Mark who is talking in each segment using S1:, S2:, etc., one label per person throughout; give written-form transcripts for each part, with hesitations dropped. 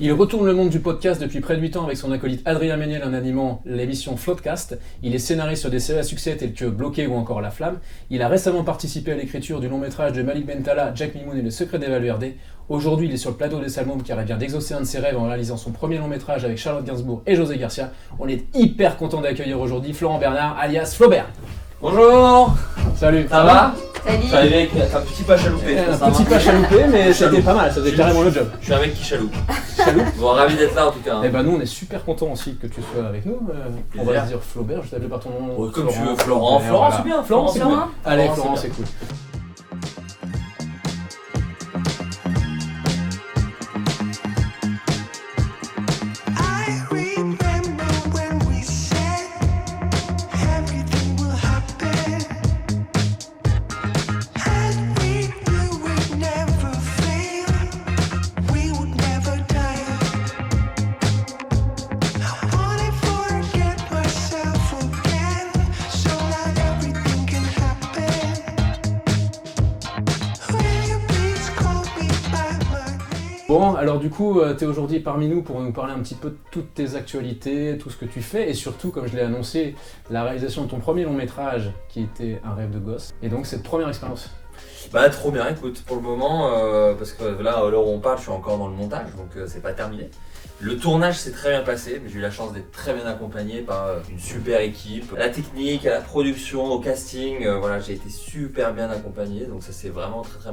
S1: Il retourne le monde du podcast depuis près de 8 ans avec son acolyte Adrien Méniel en animant l'émission Floodcast. Il est scénariste sur des séries à succès telles que Bloqué ou encore La Flamme. Il a récemment participé à l'écriture du long métrage de Malik Bentala, Jack Mimoun et le secret des Valverde. Aujourd'hui, il est sur le plateau des Salmômes car il vient d'exaucer un de ses rêves en réalisant son premier long métrage avec Charlotte Gainsbourg et José Garcia. On est hyper content d'accueillir aujourd'hui Florent Bernard, alias Flaubert.
S2: Bonjour.
S1: Salut.
S2: Ça va?
S3: Salut.
S2: Je suis arrivé avec un petit pas chaloupé.
S1: Un petit pas chaloupé, mais c'était pas mal, ça faisait carrément le job.
S2: Je suis un mec qui chaloupe.
S1: Chaloupe.
S2: Bon, ravi d'être là en tout cas.
S1: Et ben nous on est super contents aussi que tu sois avec nous. On va dire Flaubert, je t'appelle par ton nom.
S2: Comme tu veux, Florent. Florent,
S1: voilà.
S2: c'est bien. Florent, c'est
S3: Florent.
S2: bien.
S1: Allez,
S2: Florent,
S1: Florent,
S2: c'est
S1: c'est cool. Bon, alors du coup, tu es aujourd'hui parmi nous pour nous parler un petit peu de toutes tes actualités, tout ce que tu fais, et surtout, comme je l'ai annoncé, la réalisation de ton premier long métrage qui était un rêve de gosse. Et donc, cette première expérience.
S2: Bah trop bien, écoute, pour le moment, parce que là, à l'heure où on parle, je suis encore dans le montage, donc c'est pas terminé. Le tournage s'est très bien passé, mais j'ai eu la chance d'être très bien accompagné par une super équipe. À la technique, à la production, au casting, voilà, j'ai été super bien accompagné, donc ça s'est vraiment très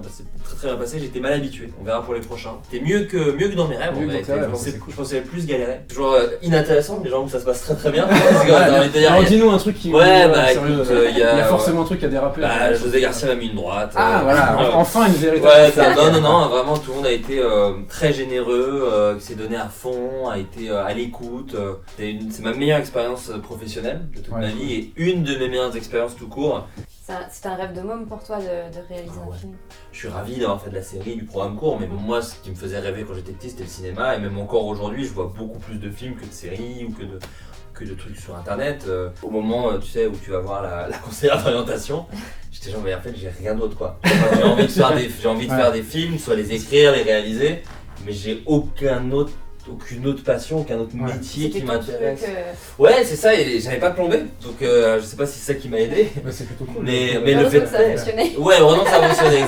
S2: bien passé. J'étais mal habitué, on verra pour les prochains. C'était mieux que dans mes rêves, en fait. Je pensais plus galérer. Toujours inintéressant, les gens où ça se passe très bien.
S1: Alors dis-nous un truc qui...
S2: Ouais, bah écoute,
S1: il y a forcément un truc à déraper.
S2: Bah, José Garcia m'a mis une droite.
S1: Ah voilà, enfin une véritable...
S2: Ouais, non, vraiment tout le monde a été très généreux, qui s'est donné à fond, a été à l'écoute. C'est ma meilleure expérience professionnelle de toute ma vie et une de mes meilleures expériences tout court.
S3: C'est un rêve de môme pour toi de réaliser un film.
S2: Je suis ravi d'avoir fait de la série, du programme court, mais moi ce qui me faisait rêver quand j'étais petit c'était le cinéma et même encore aujourd'hui je vois beaucoup plus de films que de séries ou que de trucs sur internet. Au moment tu sais où tu vas voir la conseillère d'orientation, j'étais genre mais en fait j'ai rien d'autre quoi. J'ai envie de faire des films, soit les écrire, les réaliser, mais j'ai aucune autre passion, aucun autre métier qui m'intéresse. Ouais, c'est ça, et j'avais pas plombé, donc je sais pas si c'est ça qui m'a aidé.
S1: Bah, c'est plutôt cool.
S2: Mais le fait
S3: que ça a fonctionné.
S2: Ouais, vraiment que ça a fonctionné,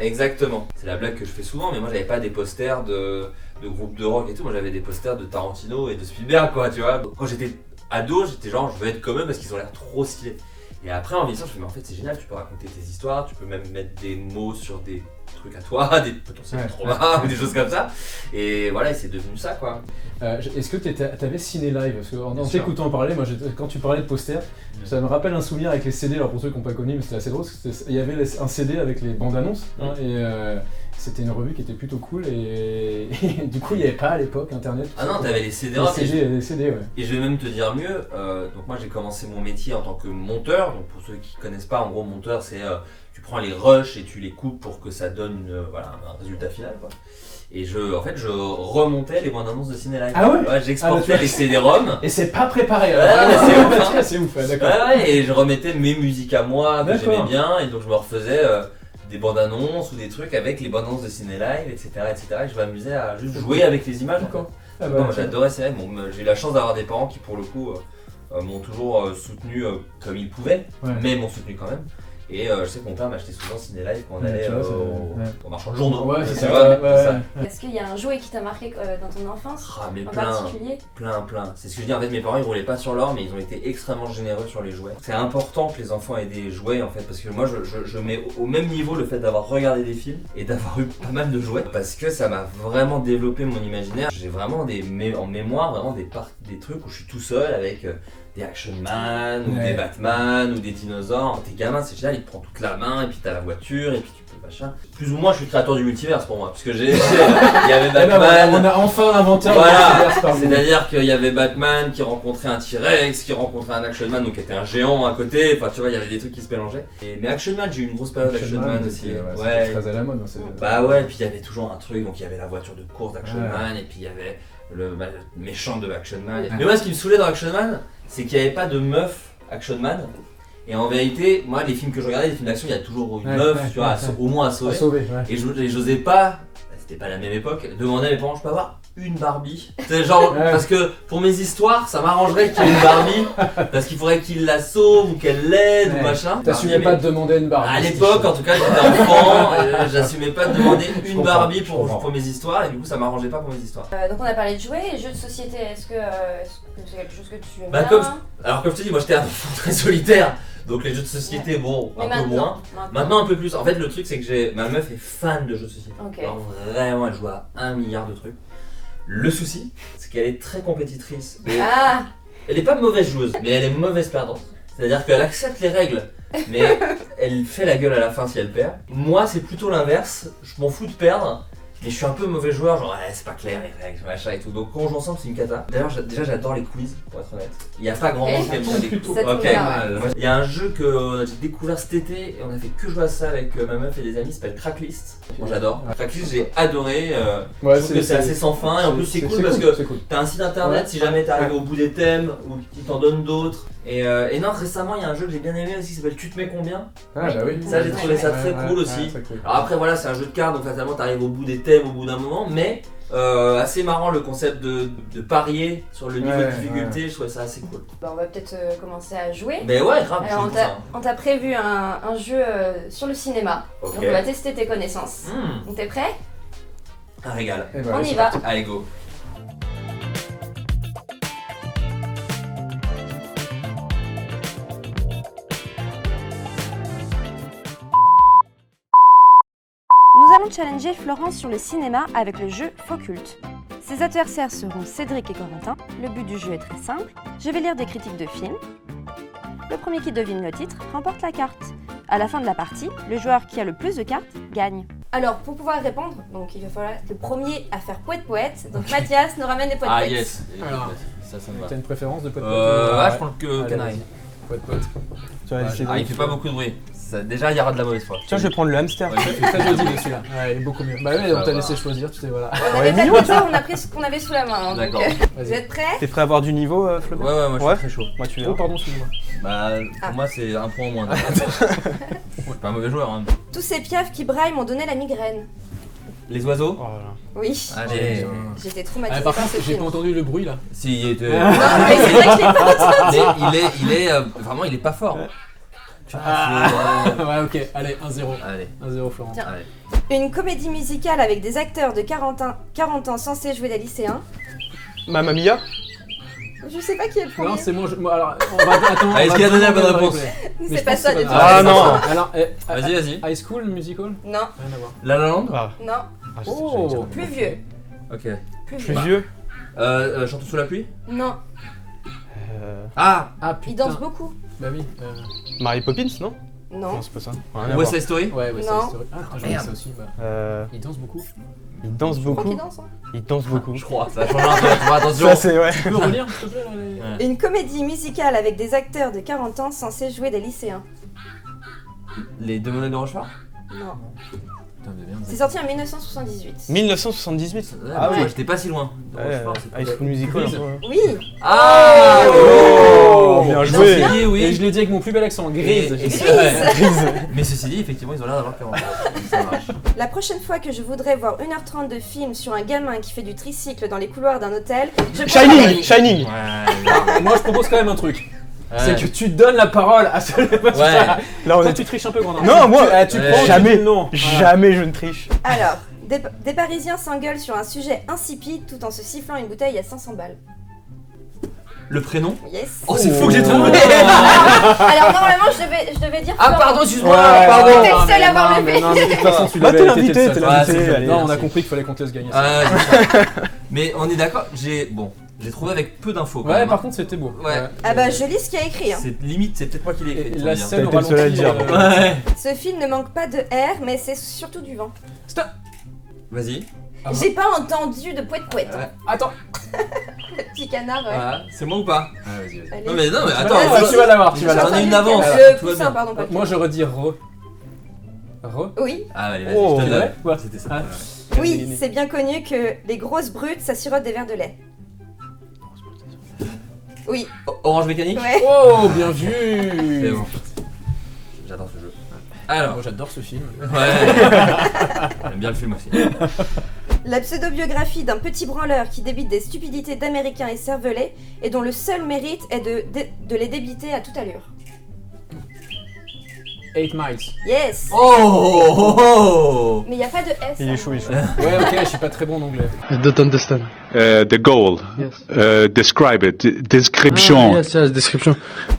S2: exactement. C'est la blague que je fais souvent, mais moi j'avais pas des posters de groupes de rock et tout, moi j'avais des posters de Tarantino et de Spielberg quoi, tu vois. Quand j'étais ado, j'étais genre je veux être comme eux parce qu'ils ont l'air trop stylés. Et après en vieillissant, je me suis dit mais en fait c'est génial, tu peux raconter tes histoires, tu peux même mettre des mots sur des trucs à toi, des potentiels traumas ou des choses comme ça. Et voilà, et c'est devenu ça quoi.
S1: Est-ce que t'avais Ciné Live? Parce qu'en t'écoutant parler, moi quand tu parlais de posters, ça me rappelle un souvenir avec les CD. Alors pour ceux qui n'ont pas connu, mais c'était assez drôle, il y avait un CD avec les bandes annonces et c'était une revue qui était plutôt cool et du coup il n'y avait pas à l'époque internet.
S2: Ah non, t'avais les CD,
S1: les CD, ouais.
S2: Et je vais même te dire mieux, donc moi j'ai commencé mon métier en tant que monteur, donc pour ceux qui connaissent pas, en gros monteur c'est tu prends les rushs et tu les coupes pour que ça donne un résultat final quoi. Et je remontais les bandes annonces de Ciné Live.
S1: Ah ouais,
S2: j'exportais les CD-ROM.
S1: Et c'est pas préparé. C'est ouf, d'accord.
S2: Ouais, et je remettais mes musiques à moi que j'aimais bien, et donc je me refaisais des bandes annonces ou des trucs avec les bandes annonces de Ciné Live, etc. Et je m'amusais à juste jouer avec les images.
S1: D'accord.
S2: Moi j'adorais Ciné Live. Bon, j'ai eu la chance d'avoir des parents qui pour le coup m'ont toujours soutenu comme ils pouvaient, mais m'ont soutenu quand même. Et je sais que mon père m'achetait souvent Ciné Live quand on allait au marchand de journaux.
S1: Ouais, c'est ça.
S3: Est-ce qu'il y a un jouet qui t'a marqué dans ton enfance
S2: mais
S3: en particulier?
S2: Plein. C'est ce que je dis, en fait mes parents ils roulaient pas sur l'or mais ils ont été extrêmement généreux sur les jouets. C'est important que les enfants aient des jouets en fait parce que moi je mets au même niveau le fait d'avoir regardé des films et d'avoir eu pas mal de jouets parce que ça m'a vraiment développé mon imaginaire. J'ai vraiment en mémoire vraiment des trucs où je suis tout seul avec des Action Man ou des Batman ou des dinosaures. T'es gamin, c'est génial, il te prend toute la main et puis t'as la voiture et puis tu peux machin. Plus ou moins, je suis le créateur du multivers pour moi, parce que il y avait Batman.
S1: On a enfin inventé un
S2: multivers. C'est-à-dire qu'il y avait Batman qui rencontrait un T-Rex, qui rencontrait un Action Man, donc qui était un géant à côté. Enfin, tu vois, il y avait des trucs qui se mélangeaient. Mais Action Man, j'ai eu une grosse période Action Man aussi.
S1: Ouais, très à la mode.
S2: Bah ouais, puis il y avait toujours un truc, donc il y avait la voiture de course d'Action Man et puis il y avait le méchant de Action Man. Mais moi, ce qui me saoulait dans Action Man, c'est qu'il n'y avait pas de meuf Action Man. Et en vérité, moi, les films que je regardais, les films d'action, il y a toujours une meuf, au moins à sauver. Et j'osais pas, c'était pas la même époque, demander à mes parents, je peux avoir une Barbie. C'est genre, parce que pour mes histoires, ça m'arrangerait qu'il y ait une Barbie, parce qu'il faudrait qu'il la sauve ou qu'elle l'aide ou machin.
S1: T'assumais pas de demander une Barbie.
S2: À l'époque, en tout cas, j'étais enfant, j'assumais pas de demander une Barbie pour mes histoires, et du coup, ça m'arrangeait pas pour mes histoires.
S3: Donc on a parlé de jouets et jeux de société. Est-ce que c'est quelque chose que tu aimes
S2: Bah,
S3: bien
S2: alors comme je te dis, moi j'étais un enfant très solitaire, donc les jeux de société, bon,
S3: Mais
S2: un peu moins. Maintenant un peu plus. En fait, le truc c'est que ma meuf est fan de jeux de société.
S3: Ok.
S2: Alors vraiment, elle joue à 1 milliard de trucs. Le souci, c'est qu'elle est très compétitrice. Mais
S3: Ah,
S2: elle est pas mauvaise joueuse, mais elle est mauvaise perdante. C'est-à-dire qu'elle accepte les règles, mais elle fait la gueule à la fin si elle perd. Moi, c'est plutôt l'inverse. Je m'en fous de perdre. Mais je suis un peu mauvais joueur, genre c'est pas clair les règles, machin et tout. Donc quand on joue ensemble, c'est une cata. D'ailleurs, déjà j'adore les quiz, pour être honnête. Il y a pas grand monde qui aime bien les quiz.
S3: Ça tombe
S2: Ok.
S3: bien,
S2: Il y a un jeu que j'ai découvert cet été et on a fait que jouer à ça avec ma meuf et des amis, ça s'appelle Cracklist. Moi j'adore. Cracklist, j'ai adoré. Je trouve que c'est assez sans fin et en plus c'est cool parce que t'as un site internet si jamais t'es arrivé au bout des thèmes ou qu'ils t'en donnent d'autres. Et non, récemment il y a un jeu que j'ai bien aimé aussi qui s'appelle Tu te mets combien.
S1: Ah bah oui.
S2: Ça j'ai trouvé ça très cool aussi.
S1: Très cool.
S2: Alors après voilà, c'est un jeu de cartes donc fatalement t'arrives au bout des thèmes au bout d'un moment, mais assez marrant le concept de parier sur le niveau de difficulté, je trouvais ça assez cool.
S3: bah on va peut-être commencer à jouer.
S2: Mais ouais, grave,
S3: Alors
S2: je trouve ça.
S3: on t'a prévu un jeu sur le cinéma.
S2: Ok.
S3: Donc on va tester tes connaissances. Donc t'es prêt?
S2: Un régal.
S1: Et voilà,
S3: On y
S1: c'est
S3: va.
S1: parti.
S2: Allez go.
S3: Nous allons challenger Florence sur le cinéma avec le jeu Focult. Ses adversaires seront Cédric et Corentin. Le but du jeu est très simple. Je vais lire des critiques de films. Le premier qui devine le titre remporte la carte. À la fin de la partie, le joueur qui a le plus de cartes gagne. Alors, pour pouvoir répondre, donc il va falloir être le premier à faire poète-poète. Donc Mathias nous ramène des poète-poètes.
S2: Ah yes.
S1: Alors.
S2: Ça me va.
S1: T'as une préférence de poète
S2: Je prends que
S1: Allez,
S2: Canaille.
S1: vas-y. Poète.
S4: Tu vas laisser
S2: Ah, il fait pas beaucoup de bruit. Déjà, il y aura de la mauvaise foi.
S4: Tiens, je vais prendre le hamster.
S2: Ouais,
S1: Très joli celui-là. Ouais, il est beaucoup mieux. Bah ouais, on t'a laissé choisir, tu sais, voilà.
S3: On avait pas comme ça, on a pris ce qu'on avait sous la main. hein, donc,
S2: D'accord.
S3: vous
S1: Vas-y.
S3: êtes prêts?
S4: T'es prêt à avoir du niveau, Flaubert?
S2: Ouais, moi je
S4: Ouais.
S2: suis très chaud.
S4: Moi, tu
S1: Oh,
S4: verras.
S1: pardon, excuse-moi.
S2: Bah, pour moi, c'est un point en moins. Je suis pas un mauvais joueur. Hein.
S3: Tous ces piafs qui braillent m'ont donné la migraine.
S2: Les oiseaux.
S4: Oh là là.
S3: Oui.
S2: Allez.
S3: J'étais
S1: Ah,
S3: traumatisée
S1: par
S3: par
S1: contre,
S3: ce
S1: j'ai
S3: film.
S1: pas entendu le bruit là.
S2: Si, il était.
S3: Non, mais c'est vrai que je l'ai pas entendu.
S2: Mais il est vraiment, il est pas fort.
S1: Ouais, ok, allez, 1-0.
S2: Allez,
S1: 1-0, Florent.
S3: Tiens.
S2: allez.
S3: Une comédie musicale avec des acteurs de 40 ans censés jouer des lycéens.
S4: Mamma Mia?
S3: Je sais pas qui est le premier.
S1: Non, c'est moi. Alors, on va attendre.
S2: Allez, est-ce qu'il a donné la bonne réponse?
S3: C'est pas ça du tout.
S4: Ah, non.
S1: Alors,
S2: Vas-y.
S1: High School Musical?
S3: Non,
S1: Rien à voir.
S2: La La Land.
S4: Ah,
S3: non,
S1: Oh,
S4: j'allais dire.
S3: plus vieux.
S2: Ok.
S3: Plus
S4: Plus
S3: vieux.
S4: vieux?
S2: Chantons sous la pluie.
S3: Non,
S2: Ah.
S1: Ah
S3: il
S1: putain.
S3: danse beaucoup.
S1: Bah oui.
S4: Mary Poppins, non?
S3: Non.
S4: Non, c'est pas ça. Rien à
S2: West
S4: voir.
S2: Side Story.
S1: Ouais, c'est
S3: Non.
S1: historique. Ah, je
S2: Merde.
S1: ça aussi. Bah. Il danse beaucoup.
S4: Il danse
S3: Je crois
S4: beaucoup.
S3: qu'il danse. Hein.
S4: Il danse beaucoup.
S2: Je crois. Ça change un peu. Faut faire attention.
S4: Ça, c'est ouais.
S1: Tu peux relire, s'il te plaît là, les-
S2: Ouais.
S3: Une comédie musicale avec des acteurs de 40 ans censés jouer des lycéens.
S2: Les deux monnaies de Rochefort.
S3: Non.
S2: Putain, mais merde.
S3: C'est sorti en 1978.
S4: 1978.
S2: Ah
S3: ouais.
S2: ouais, j'étais pas si loin.
S4: Ouais,
S2: Rochefort, c'est pas-
S4: High School Musical.
S1: Quiz.
S4: un peu, hein.
S3: Oui.
S2: Ah.
S4: Oh, bien
S2: Non,
S4: joué.
S2: ceci dit,
S1: Et
S2: oui.
S1: je l'ai dit avec mon plus bel accent, grise.
S2: Et-
S1: J'ai-
S2: Ouais. Mais ceci dit, effectivement, ils ont l'air d'avoir 40 ans. Ça marche.
S3: La prochaine fois que je voudrais voir 1h30 de film sur un gamin qui fait du tricycle dans les couloirs d'un hôtel, je
S4: Shining! Shining!
S2: Ouais.
S1: Moi, je propose quand même un truc. C'est que tu donnes la parole à celui
S2: Ouais.
S4: Là, on
S1: Toi,
S4: est.
S1: tu triches un peu, Grandin.
S4: Non, moi,
S1: tu
S2: ouais.
S1: prends,
S4: jamais.
S1: tu dis non. Voilà.
S4: Jamais je ne triche.
S3: Alors, des Parisiens s'engueulent sur un sujet insipide tout en se sifflant une bouteille à 500 balles.
S2: Le prénom.
S3: Yes.
S2: Oh, c'est fou que j'ai trouvé.
S3: Alors normalement je devais dire
S2: Ah
S3: Florent.
S2: pardon, excuse-moi.
S1: Ouais,
S2: Pardon.
S3: T'es le seul à avoir
S1: non,
S3: levé.
S1: mais non, mais de toute façon, tu
S4: Bah,
S1: l'avais
S4: t'es
S1: été,
S4: l'invité,
S1: le
S4: t'es
S1: seul.
S2: Ouais, c'est
S4: l'invité.
S2: joli.
S4: Allez.
S1: Non, on a compris qu'il fallait qu'on te laisse gagner ça.
S2: Ah, c'est ça. Mais on est d'accord. J'ai trouvé avec peu d'infos. quand
S1: Ouais,
S2: même,
S1: par
S2: hein.
S1: contre, c'était beau.
S2: Ouais.
S3: Ah bah je lis ce qu'il y a écrit. Hein.
S2: C'est limite, c'est peut-être moi qui l'ai
S1: Et
S2: écrit.
S1: la
S2: ça
S1: scène
S4: T'as
S1: au
S4: été le seul à le
S1: ralenti.
S4: dire.
S2: Ouais.
S3: Ce film ne manque pas de air mais c'est surtout du vent.
S1: Stop.
S2: Vas-y.
S1: Ah.
S3: J'ai pas entendu de poète.
S2: Ouais.
S1: Attends.
S3: Le petit canard. Ouais.
S2: Voilà. C'est moi ou pas? Ah, vas-y.
S3: Allez.
S2: Non mais
S1: Tu
S2: attends.
S1: vas-
S3: vas-y.
S1: tu vas l'avoir, tu vas
S2: J'en ai
S1: l'avoir.
S2: une avance.
S3: Le
S2: Tout va
S3: poussin,
S2: bien.
S3: pardon, pas le
S1: Moi, j'aurais dit re.
S3: Oui.
S2: Ah, allez, vas-y.
S4: Oh,
S2: je te
S1: c'est
S2: donne.
S1: vrai ou pas
S2: C'était ça.
S1: Ah.
S2: voilà.
S3: Oui, c'est bien connu que les grosses brutes ça sirote des verres de lait. Oui.
S2: Orange Mécanique.
S3: Ouais.
S1: Oh, bien
S2: C'est
S1: vu.
S2: bon. J'adore ce jeu. Alors.
S1: Moi, j'adore ce film.
S2: Ouais. J'aime bien le film aussi.
S3: La pseudo-biographie d'un petit branleur qui débite des stupidités d'Américains écervelés et dont le seul mérite est de les débiter à toute allure.
S1: 8 Miles.
S3: Yes.
S2: Oh.
S3: Mais il n'y a pas de S.
S4: Il
S3: hein.
S4: échoue.
S1: Ouais, ok, je suis pas très bon en anglais.
S5: I don't understand.
S6: The goal. Describe it. Description.
S5: Yes, description.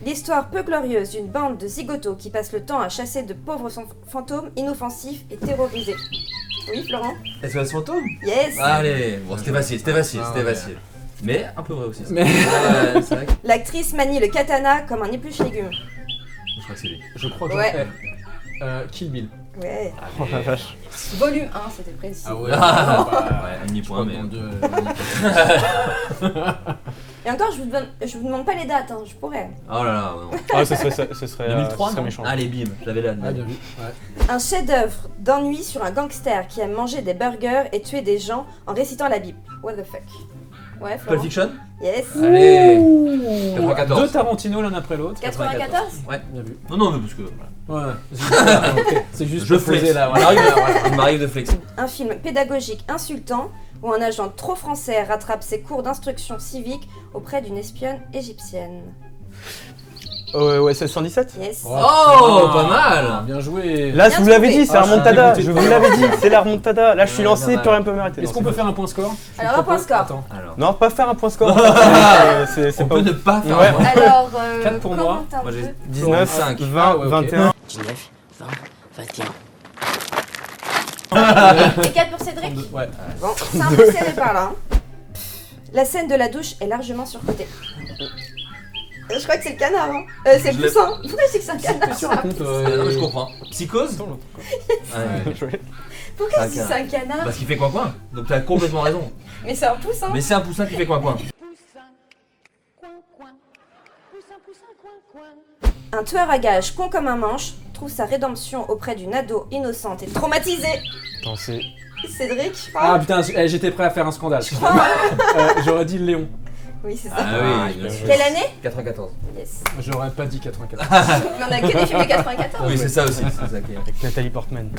S3: L'histoire peu glorieuse d'une bande de zigotos qui passent le temps à chasser de pauvres fantômes inoffensifs et terrorisés. Oui, Florent?
S2: SOS fantôme.
S3: Yes.
S2: Allez, bon, c'était facile.
S1: Ah,
S2: C'était facile. Mais un peu vrai aussi.
S1: Mais-
S2: Ouais, c'est vrai que
S3: L'actrice manie le katana comme un épluche légumes.
S2: je crois que c'est lui.
S1: Je crois que
S3: Ouais.
S1: Kill Bill.
S3: Ouais.
S4: Oh la vache.
S3: Volume 1, c'était précis.
S1: Ah ouais.
S2: Ouais, un demi-point, mais.
S3: Et encore, je vous demande pas les dates, hein, je pourrais.
S2: Oh là là, non.
S4: Ah, ce serait
S2: 2003, non
S4: méchant.
S2: Allez, bim, j'avais là.
S1: Ah, bien vu. Ouais.
S3: Un chef-d'œuvre d'ennui sur un gangster qui aime manger des burgers et tuer des gens en récitant la Bible. What the fuck. Ouais,
S2: Pulp
S3: Florent.
S2: Fiction.
S3: Yes.
S2: Allez.
S1: Deux
S2: 94.
S1: Tarantino l'un après l'autre.
S3: 94.
S2: Ouais.
S1: Bien vu.
S2: Non, mais parce que.
S1: Ouais. Ok, c'est juste
S2: Je
S1: pour poser
S2: flex.
S1: là.
S2: Il
S1: Voilà.
S2: m'arrive, voilà, il m'arrive de flex.
S3: Un film pédagogique insultant où un agent trop français rattrape ses cours d'instruction civique auprès d'une espionne égyptienne.
S4: Ouais, 1617.
S3: Yes.
S2: Oh, pas mal.
S1: Bien joué.
S4: Là,
S3: Bien
S4: je vous l'avais
S3: trouvé.
S4: dit, c'est la
S1: Ah, je suis
S4: remontada.
S1: dégoûté.
S4: Je vous l'avais dit, c'est la remontada. Là, je suis
S2: Ouais,
S4: lancé,
S2: bien
S4: plus rien peut m'arrêter.
S1: Est-ce
S4: Non,
S1: qu'on peut faire un point score?
S3: Alors, un point score.
S1: Attends.
S2: Alors.
S4: Non, pas faire un point score. C'est
S2: On
S4: pas
S2: peut
S4: ouf.
S2: ne pas faire
S4: Ouais.
S2: un point.
S3: Alors,
S1: 4 pour moi.
S3: commente un
S2: Moi, j'ai
S3: peu.
S4: 19,
S2: 5.
S4: 20,
S1: Ah ouais, ok.
S4: 21.
S5: 19, 20, 21.
S3: Et 4 pour Cédric.
S1: 32. Ouais.
S3: Bon, c'est un peu serré par là. hein. La scène de la douche est largement surcotée. Je crois que c'est le canard, hein. C'est
S2: Je
S3: le
S2: l'ai-
S3: poussin. Pourquoi je dis que c'est un canard?
S1: Qu'est-ce que tu racontes
S2: Non, mais je comprends. Psychose. Ouais.
S3: Pourquoi
S2: C'est un
S3: je dis que c'est un canard?
S2: Parce qu'il fait coin-coin. Donc t'as complètement raison.
S3: Mais c'est un poussin.
S2: Mais c'est un poussin qui fait coin-coin.
S3: Un tueur à gages con comme un manche trouve sa rédemption auprès d'une ado innocente et traumatisée.
S4: Attends, c'est.
S3: Cédric, je
S1: Ah
S3: crois.
S1: putain, j'étais prêt à faire un scandale. J'aurais dit Léon.
S3: Oui, c'est ça.
S2: Ah oui, bien sûr.
S3: Quelle année?
S2: 94.
S3: Yes.
S1: J'aurais pas dit 84.
S3: Mais on a que des films de 94.
S2: Oui, c'est ça aussi. C'est ça qui est.
S4: Avec Nathalie Portman.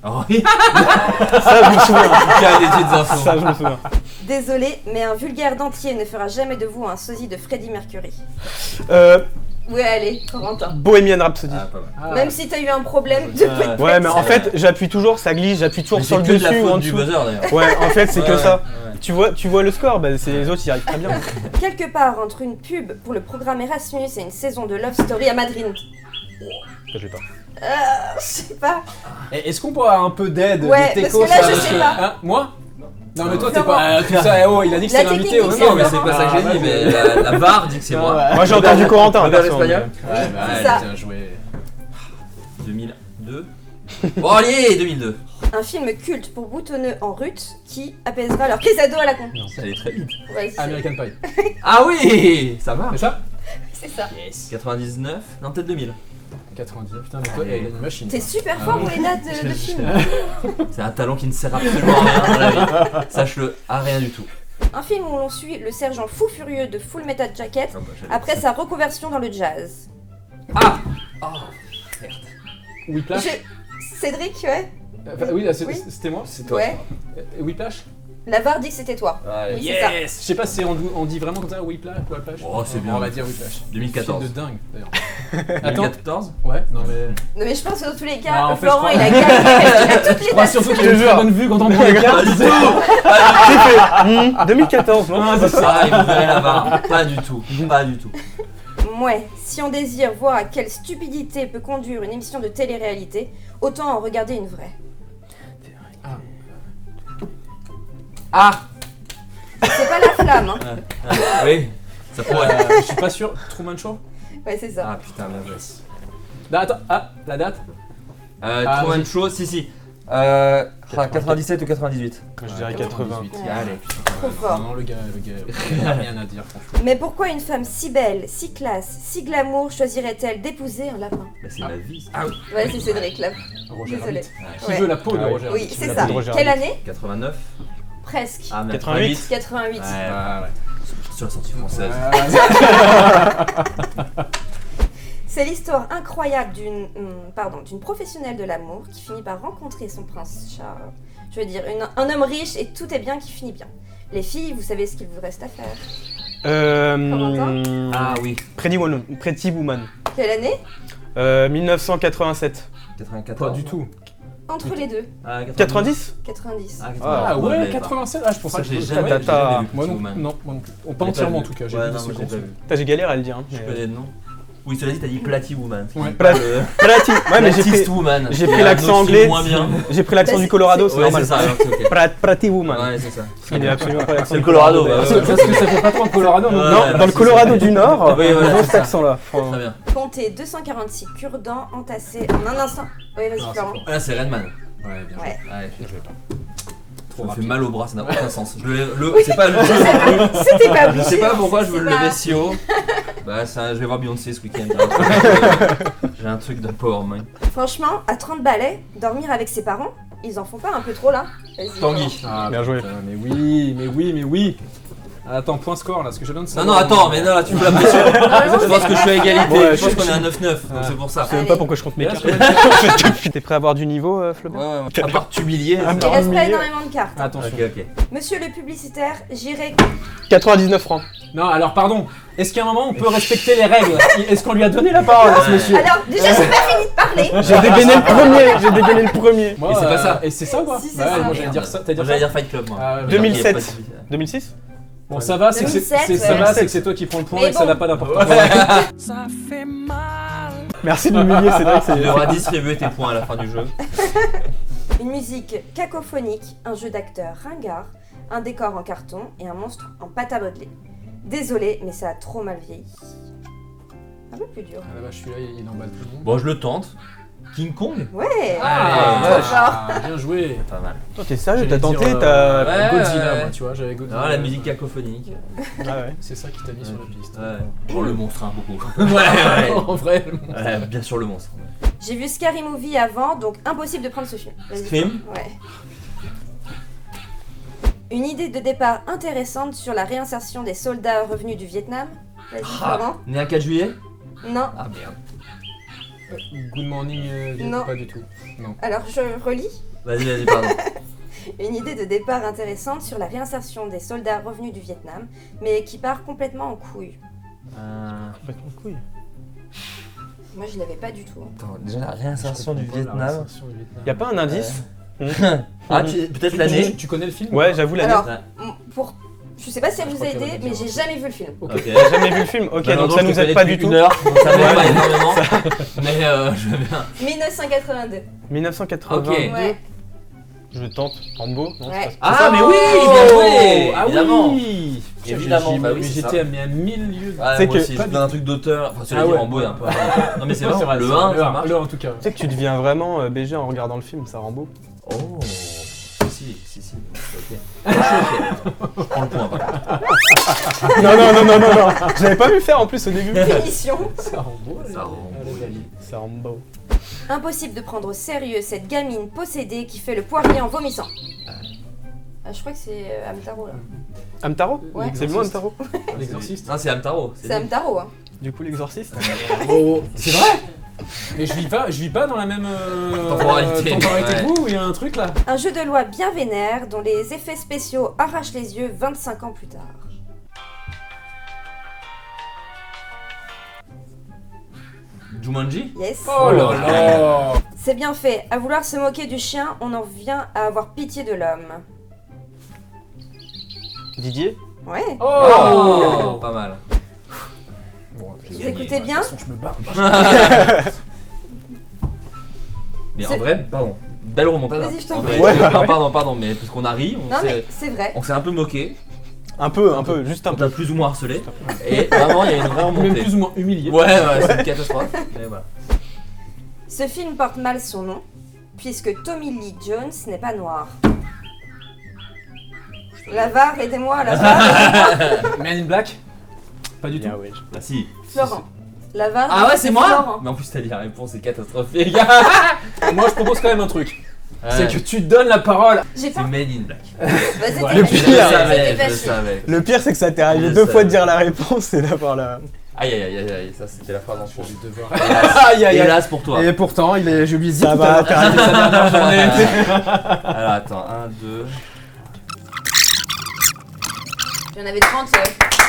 S2: Oh oui.
S4: Ça, je me souviens.
S2: Qui a des petites infos.
S4: Ça, je me souviens.
S3: Désolé, mais un vulgaire dentier ne fera jamais de vous un sosie de Freddie Mercury. Ouais, allez, Corentin.
S4: Bohemian Rhapsody.
S2: Ah, pas mal.
S1: Ah,
S3: Même si t'as eu un problème de
S2: Ah,
S4: Ouais, mais en
S2: c'est
S4: fait, j'appuie toujours, ça glisse, j'appuie toujours
S2: Mais
S4: sur
S2: c'est
S4: le
S2: que de la
S4: dessus ou en
S2: faute du
S4: dessous.
S2: buzzer d'ailleurs.
S4: Ouais, en fait, c'est que
S2: Ouais,
S4: ça.
S2: ouais.
S4: Tu vois le score, bah, c'est les autres, ils y arrivent très bien.
S3: Quelque part entre une pub pour le programme Erasmus et une saison de Love Story à Madrid.
S4: Je sais pas.
S3: Je sais pas.
S1: Est-ce qu'on peut avoir un peu d'aide?
S3: Ouais,
S1: des
S3: parce
S1: techos,
S3: que là,
S1: ça,
S3: je sais pas.
S1: Hein, moi? Non, mais toi, t'es
S3: Florent.
S1: pas. Tout ça, oh, il a dit que
S3: La
S1: c'était l'invité.
S3: technique,
S1: ouais.
S3: c'est
S2: Non, mais c'est
S3: Florent.
S2: pas ça que j'ai dit, mais la VAR dit que c'est moi.
S1: Ouais.
S4: Moi, j'ai entendu Corentin.
S2: Regarde
S4: perso,
S2: l'espagnol.
S1: Ouais, bah,
S3: C'est
S1: allez,
S3: ça.
S1: bien joué.
S2: 2002. Bon, allez, 2002.
S3: Un film culte pour boutonneux en rut qui apaisera leur crise ado à la con.
S2: Ça allait très vite.
S3: Ouais, c'est
S2: Ah,
S1: American Pie.
S2: Ah oui, ça marche.
S1: C'est ça?
S3: c'est ça.
S2: Yes. 99. Non, peut-être 2000.
S1: 99. Putain, mais toi, il y a une machine.
S3: T'es super fort pour les dates de films.
S2: C'est un talent qui ne sert absolument à rien dans la vie. Sache-le, à rien du tout.
S3: Un film où l'on suit le sergent fou furieux de Full Metal Jacket
S2: Ah bah, j'avais
S3: après
S2: ça.
S3: sa reconversion dans le jazz.
S2: Ah. Oh.
S1: Whiplash?
S3: Cédric, ouais.
S1: Enfin, oui,
S3: Oui.
S1: c'était moi.
S2: C'est toi.
S3: Ouais.
S1: Whiplash?
S3: La VAR dit que c'était toi.
S2: Allez.
S3: Oui, c'est ça.
S1: Je sais pas si on dit vraiment comme ça, Whiplash?
S2: Oh, c'est bien.
S1: On va dire Whiplash.
S2: 2014.
S1: Film de dingue, d'ailleurs. Attends.
S2: 2014.
S1: Ouais, non mais.
S3: Non mais je pense que dans tous les
S1: Non,
S3: cas,
S1: en fait,
S3: Florent
S1: je
S3: il
S1: crois-
S3: a gagné parce qu'il a toutes
S1: Je
S3: les
S1: crois
S3: dates.
S1: surtout qu'il y a une très bonne vue quand on prend les cartes.
S2: Pas du tout.
S4: J'ai fait 2014, non
S1: Ah, c'est ça.
S2: Ah, il vous verrez la VAR. Pas du tout. Pas du tout.
S3: Ouais, si on désire voir à quelle stupidité peut conduire une émission de télé-réalité, autant en regarder une vraie.
S2: Ah.
S3: C'est pas la flamme, hein.
S2: Oui. Ça pourrait.
S1: Je suis pas sûr. Truman Show?
S3: Ouais, c'est ça.
S2: Ah putain, bien joué.
S1: Bah, attends, la date?
S2: Truman
S1: vas-y.
S2: Show, si. 97 ou 98.
S4: Je dirais 80.
S3: Ouais.
S2: Allez.
S3: Trop fort.
S1: Non, le gars, il a rien à dire, franchement.
S3: Mais pourquoi une femme si belle, si classe, si glamour choisirait-elle d'épouser un lapin?
S2: Bah, c'est ma vie. Ah oui.
S3: Ouais, c'est Cédric là.
S1: Roger
S3: Désolé.
S1: Rabbit. Qui
S3: Ouais.
S1: veut la peau de
S4: Ah oui.
S1: Roger
S3: Oui,
S1: Rabbit?
S3: c'est
S4: la
S3: ça.
S4: peau de Roger
S3: Quelle
S4: Rabbit.
S3: année?
S2: 89.
S3: Presque.
S2: Ah, mais
S4: 88.
S3: 88.
S2: Ouais.
S1: Ah, ouais.
S2: Sur la sortie française.
S3: C'est l'histoire incroyable d'une professionnelle de l'amour qui finit par rencontrer son prince Charles Je veux dire, un homme riche et tout est bien qui finit bien. Les filles, vous savez ce qu'il vous reste à faire.
S2: Ah oui.
S4: Pretty Woman.
S3: Quelle année
S4: 1987.
S2: 94.
S1: Pas du tout.
S3: Entre les deux.
S2: Ah,
S4: 90
S3: 90.
S1: Ah ouais,
S2: mais
S1: 87. Ah, je pensais
S2: je l'ai
S1: que
S2: jamais
S4: Tata.
S2: vu. J'ai jamais vu
S1: Moi non,
S2: Pretty Woman.
S1: non, moi non plus. Pas
S2: Je l'ai
S1: entièrement
S2: pas
S1: en
S2: vu.
S1: tout cas, j'ai
S2: Ouais,
S1: vu
S2: non,
S1: des
S2: moi, je l'ai
S1: séquences.
S2: pas vu.
S4: J'ai galéré à le dire. Hein,
S2: Je
S4: mais-
S2: connais le nom. Oui, cela dit, t'as dit Platty Woman.
S1: Ouais.
S4: Platty. Ouais, mais
S2: Platist Woman.
S4: j'ai
S2: Et
S4: pris
S2: un
S4: l'accent
S2: autre
S4: anglais.
S2: film moins bien.
S4: J'ai pris l'accent
S3: Bah,
S4: du Colorado, c'est
S2: Ouais,
S4: normal.
S2: c'est ça, alors, c'est ok.
S4: Pretty Woman.
S2: Ouais, c'est ça.
S4: Il est absolument pas l'accent
S2: C'est le
S4: du
S2: Colorado,
S4: d'ailleurs.
S2: ouais,
S1: Parce que ça fait pas trop en Colorado, non
S2: Ouais.
S4: Non,
S2: bah,
S4: dans le
S2: c'est
S4: Colorado
S2: ça.
S4: du Nord,
S2: Oui, voilà,
S4: ils ont
S2: c'est
S4: cet
S2: ça.
S4: accent-là. Enfin,
S2: Très bien.
S3: Comptez 246 cure-dents entassés en un instant. Oui, vas-y,
S1: Ah,
S3: Florent.
S1: c'est
S2: Ah, là, c'est Redman.
S1: Ouais, bien
S3: Ouais.
S2: Ouais.
S1: Je vais pas.
S2: Ça me fait
S1: rapide.
S2: mal au bras, ça n'a aucun sens. C'est pas le jeu.
S3: C'était pas
S2: Je
S3: obligé.
S2: sais pas pourquoi je veux
S3: C'est
S2: le
S3: pas-
S2: lever si haut. Bah, je vais voir Beyoncé ce week-end. J'ai un truc de power mind.
S3: Franchement, à 30 balais, dormir avec ses parents, ils en font pas un peu trop là. Vas-y,
S2: Tanguy.
S1: Ah,
S4: Bien joué.
S1: putain, mais oui. Attends, point score là, parce que je donne
S2: Non,
S1: ça.
S2: non, attends, mais non, là, tu me la pression. Je pense que je suis à égalité.
S4: Ouais,
S2: je pense
S4: je-
S2: qu'on est à 9-9, donc
S1: Ah.
S2: c'est pour ça.
S4: Je sais même
S3: Allez.
S4: pas pourquoi je compte mes
S1: Là,
S4: cartes.
S1: je-
S4: T'es prêt à avoir du niveau,
S2: Ouais,
S4: Flaubert
S2: ouais, à part t'humilier.
S4: Ah,
S3: Il
S4: bah,
S3: reste pas
S4: milieu.
S3: énormément de cartes.
S1: Attention.
S2: Ok, ok.
S3: Monsieur le publicitaire, j'irai.
S4: 99 francs.
S1: Non, alors pardon, est-ce qu'à un moment on peut respecter les règles? Est-ce qu'on lui a donné la parole à ce
S2: Ouais.
S1: monsieur?
S3: Alors, déjà, j'ai pas fini de parler.
S4: J'ai dégainé le premier.
S1: Moi,
S2: Et c'est pas ça.
S1: Et c'est ça ou quoi?
S3: Si, c'est
S1: Ouais,
S3: ça.
S1: moi j'allais dire ça. T'as dit
S2: J'allais
S1: ça?
S2: dire Fight Club, moi.
S1: Ah, ouais,
S4: 2007. 2006
S1: Bon, ça va, c'est que
S3: 2007,
S1: ça
S3: ouais.
S1: va, c'est que c'est toi qui prends le point
S3: Mais
S1: et que ça
S3: bon.
S1: n'a pas d'importance.
S4: Merci de m'humilier, c'est vrai que
S2: Il
S4: c'est.
S2: aura distribué tes points à la fin du jeu.
S3: Une musique cacophonique, un jeu d'acteurs ringard, un décor en carton et un monstre en pâte à modeler. Désolé, mais ça a trop mal vieilli. Un peu plus dur.
S1: Ah là, celui-là, il emballe tout le monde.
S2: Bon, je le tente. King Kong.
S3: Ouais.
S1: Ah,
S2: Allez,
S3: trop fort.
S1: bien joué.
S2: Pas mal.
S4: Toi, t'es sérieux,
S1: J'allais
S4: t'as
S1: dire,
S4: tenté, t'as.
S2: Ouais,
S1: Godzilla,
S2: ouais.
S1: moi, tu vois, j'avais Godzilla.
S2: Non, la musique cacophonique.
S4: Ah ouais.
S1: C'est ça qui t'a mis sur la piste.
S2: Ouais. Bon, le monstre, hein, beaucoup. Ouais,
S1: En vrai,
S2: ouais. Bien sûr, le monstre.
S3: J'ai vu Scary Movie avant, donc impossible de prendre ce film. Vas-y.
S2: Scream.
S3: Ouais. Une idée de départ intéressante sur la réinsertion des soldats revenus du Vietnam. Vas-y, Florent.
S2: Né un 4 juillet.
S3: Non.
S2: Ah merde.
S1: Good morning,
S3: Non.
S1: pas du tout.
S3: Alors, je relis.
S2: Vas-y, pardon.
S3: Une idée de départ intéressante sur la réinsertion des soldats revenus du Vietnam, mais qui part complètement en couille.
S4: Complètement couille.
S3: Moi, je l'avais pas du tout.
S2: Attends, déjà la réinsertion du
S1: Je comprends pas, la
S2: Vietnam.
S1: réinsertion du Vietnam.
S4: Y'a pas un indice
S2: Ah, peut-être l'année.
S1: Tu connais le film?
S4: Ouais, j'avoue l'année.
S3: Alors,
S2: Ouais.
S3: pour... Je sais pas si ça
S1: Je
S3: vous
S1: crois
S3: a
S1: qu'elle va
S3: aidé,
S1: le
S3: mais
S1: dire.
S3: j'ai jamais vu le film.
S1: Ok.
S2: Ok.
S4: T'as jamais vu le film Ok,
S2: Bah,
S4: donc
S2: non,
S4: ça
S2: je
S4: nous
S2: te
S4: aide
S2: connais
S4: pas
S2: depuis
S4: du tout.
S2: une heure, donc ça m'aide pas énormément. Mais je veux bien.
S3: 1982.
S4: 1980.
S2: Ok.
S3: Ouais.
S4: Je tente. Rambo Non,
S3: Ouais.
S4: c'est pas
S2: Ah, mais oui, bien joué.
S1: Ah
S2: Évidemment.
S1: oui.
S2: Évidemment, bah oui,
S1: mais
S2: c'est
S1: j'étais
S2: ça.
S1: à 1000 lieues.
S2: Ah,
S4: C'est
S2: moi
S4: que-
S2: aussi, je donne un truc d'auteur. Enfin, celui
S1: Ah
S2: là
S1: ouais.
S2: Rambo est un peu. Non, mais c'est
S1: Ouais,
S2: vrai, le
S1: c'est
S2: 1,
S1: le
S2: ça
S1: 1,
S2: marche.
S1: le 1 en tout cas.
S4: Tu sais que tu deviens vraiment BG en regardant le film, ça Rambo.
S2: Oh, si. Ok. Je prends le point, par contre.
S4: Non. J'avais pas vu faire en plus au début.
S3: Finition.
S1: Ça rend beau.
S2: Ça rend beau, oui.
S4: C'est Rambo.
S3: Impossible de prendre au sérieux cette gamine possédée qui fait le poirier en vomissant. Ah, je crois que c'est Amtaro là.
S4: Amtaro
S3: Ouais.
S4: C'est le mot Amtaro
S1: L'exorciste.
S2: Non, c'est Amtaro.
S3: C'est Amtaro, hein.
S4: Du coup, l'exorciste
S1: Oh, c'est vrai. Mais je vis pas dans la même
S2: Temporalité.
S1: temporalité
S2: Ouais.
S1: que vous, il y a un truc là.
S3: Un jeu de loi bien vénère dont les effets spéciaux arrachent les yeux 25 ans plus tard.
S2: Jumanji.
S3: Yes.
S1: Oh là là.
S3: C'est bien fait. À vouloir se moquer du chien, on en vient à avoir pitié de l'homme.
S4: Didier
S3: Ouais.
S2: Oh, pas mal.
S1: Bon,
S3: Vous écoutez bien?
S1: je me barre.
S2: Mais en
S3: C'est-
S2: vrai, pardon. Belle remontada.
S3: Vas-y, je t'en
S2: En
S3: prie.
S2: vrai,
S4: Ouais,
S2: non,
S4: ouais.
S2: pardon, mais parce qu'on a ri,
S3: Non mais c'est vrai.
S2: on s'est un peu moqué,
S4: Un peu, juste un
S2: on
S4: peu.
S2: t'a plus ou moins harcelé, et vraiment il y a une vraie
S1: Même
S2: remontée.
S1: plus ou moins humilié.
S2: Ouais, c'est une catastrophe. Mais voilà.
S3: Ce film porte mal son nom, puisque Tommy Lee Jones n'est pas noir. L'avare, aidez-moi, l'avare.
S1: Man in Black. Pas du tout.
S4: Bien, ouais.
S2: Ah si.
S3: Florent. L'avare.
S2: Ah ouais, c'est moi.
S3: Florent.
S2: Mais en plus t'as dit la réponse, c'est catastrophique.
S1: Moi, je propose quand même un truc. C'est
S2: Ouais.
S1: que tu donnes la parole.
S3: J'ai
S2: C'est
S3: pas.
S2: Made in Black.
S3: Bah, c'était
S1: Ouais, le
S3: facile.
S2: Je
S4: pire,
S2: le savais,
S3: C'était
S2: je le
S3: facile.
S2: savais.
S4: Le pire, c'est que ça t'est arrivé
S2: Je
S4: deux fois
S2: savais.
S4: de dire la réponse et d'avoir la.
S2: Aïe aïe aïe aïe, ça c'était la phrase en fond.
S1: Aïe aïe aïe.
S2: Hélas pour toi.
S1: Et pourtant, j'ai oublié de dire
S4: Ça
S1: tout à
S4: va,
S1: l'heure qu'il a raté sa dernière journée.
S2: Alors attends, 1, 2.
S3: Il y en avait 30.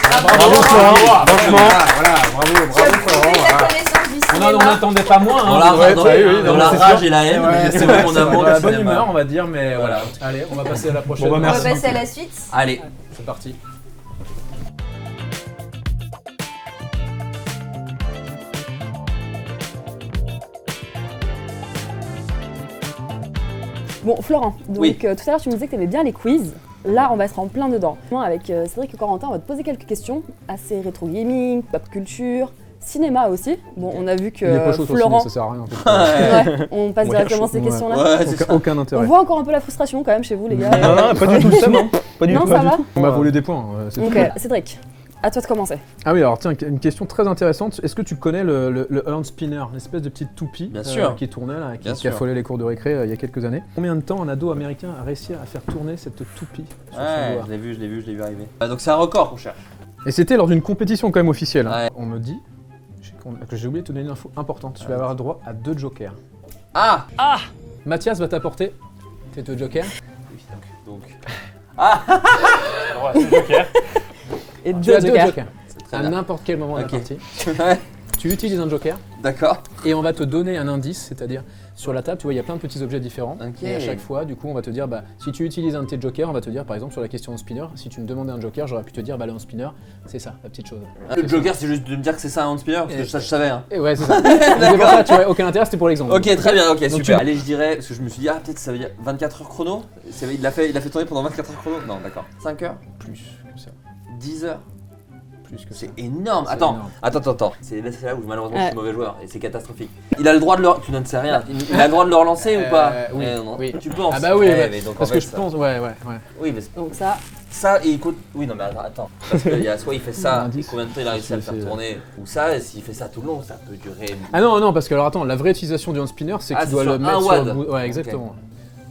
S1: Bravo Florent, franchement. Voilà, bravo
S3: Tu as prouvé
S1: Florent.
S3: ta
S1: Voilà.
S3: connaissance du
S1: On
S3: cinéma.
S1: n'attendait pas moins.
S2: Dans la,
S1: Ouais,
S2: dans,
S1: oui, oui,
S2: dans
S1: non,
S2: la
S1: c'est
S2: rage
S1: sûr.
S2: et la haine,
S1: Ouais,
S2: c'est
S1: c'est
S2: vrai
S1: vrai,
S2: mon
S1: c'est
S2: amour
S1: dans
S2: du
S1: la bonne
S2: cinéma.
S1: humeur, on va dire, mais voilà. Allez, on va passer à la prochaine.
S4: Bon, bah,
S3: On
S4: merci.
S3: va passer à la suite.
S2: Allez.
S1: C'est parti.
S7: Bon, Florent, donc
S2: Oui.
S7: tout à l'heure tu me disais que tu aimais bien les quiz. Là, on va être en plein dedans. Moi, avec Cédric et Corentin, on va te poser quelques questions assez rétro gaming, pop culture, cinéma aussi. Bon, on a vu que
S1: Il est pas chaud sur le
S7: Florent.
S1: ciné, ça sert à rien. En fait.
S7: Ouais, on passe
S4: Ouais,
S7: directement
S4: chaud,
S7: ces
S1: ouais.
S7: questions-là.
S2: Ouais, c'est ça.
S1: Aucun
S7: On
S1: intérêt.
S7: voit encore un peu la frustration quand même chez vous, les gars.
S4: Non, non, pas du tout, ça non. Pas du
S7: Non,
S4: tout.
S7: ça va.
S1: On m'a volé des points, c'est tout.
S7: Ok, Cédric, à toi de commencer.
S1: Ah oui, alors tiens, une question très intéressante. Est-ce que tu connais le Earn Spinner, l'espèce de petite toupie
S2: Bien sûr.
S1: qui tournait là,
S2: Bien
S1: qui
S2: sûr.
S1: affolait les cours de récré il y a quelques années? Combien de temps un ado américain a réussi à faire tourner cette toupie sur son
S2: Ouais,
S1: doigt?
S2: je l'ai vu arriver. Ah, donc c'est un record qu'on cherche.
S1: Et c'était lors d'une compétition quand même officielle. Hein.
S2: Ouais.
S1: On me dit que j'ai oublié de te donner une info importante. Tu vas avoir droit à 2 jokers.
S2: Ah.
S1: Mathias va t'apporter tes 2 jokers.
S2: Donc.
S7: Et
S1: Tu
S7: deux
S1: as 2
S7: jokers.
S1: jokers.
S2: C'est très
S1: À
S2: bien.
S1: n'importe quel moment de la
S2: Ok.
S1: partie.
S2: Ouais,
S1: Tu utilises un joker
S2: d'accord.
S1: et on va te donner un indice, c'est-à-dire sur la table, tu vois, il y a plein de petits objets différents.
S2: Ok.
S1: Et à chaque fois, du coup, on va te dire, bah, si tu utilises un de tes jokers, on va te dire, par exemple, sur la question de spinner, si tu me demandais un joker, j'aurais pu te dire, bah, le hand spinner, c'est ça, la petite chose.
S2: Le Joker, c'est juste de me dire que c'est ça un hand spinner, parce que ça je savais. Hein.
S1: Et ouais, c'est ça. C'est pour ça, tu vois, aucun intérêt, c'était pour l'exemple.
S2: Ok, très bien, ok,
S1: Donc,
S2: super.
S1: tu-
S2: Allez, je dirais, parce que je me suis dit, ah, peut-être ça veut dire 24 heures chrono. Il l'a fait tourner pendant 24 heures chrono. Non, d'accord. 5 heures,
S1: Plus que ça.
S2: 10 heures.
S1: Plus que ça.
S2: C'est énorme.
S1: C'est
S2: Attends,
S1: énorme.
S2: attends. C'est là où malheureusement je
S7: Ouais.
S2: suis mauvais joueur et c'est catastrophique. Il a le droit de le. Tu ne sais rien. Il a le droit de le relancer ou pas?
S1: Oui,
S2: Non.
S1: oui.
S2: Tu penses?
S1: Ah bah oui, ouais.
S2: mais donc,
S1: Parce
S2: en
S1: que
S2: fait,
S1: je pense, ouais.
S2: Oui, mais
S7: Donc ça,
S2: ça, il coûte. Oui, non, mais attends. Parce que soit il fait ça, et
S1: L'indice.
S2: combien de temps il a réussi à le faire
S1: C'est-
S2: tourner, ou ça, et s'il fait ça tout le long, ça peut durer.
S1: Ah non, parce que alors attends, la vraie utilisation du hand spinner, c'est que
S2: Ah,
S1: tu
S2: c'est
S1: dois
S2: sur
S1: le
S2: un
S1: mettre sur
S2: wad.
S1: le bout. Ouais, exactement.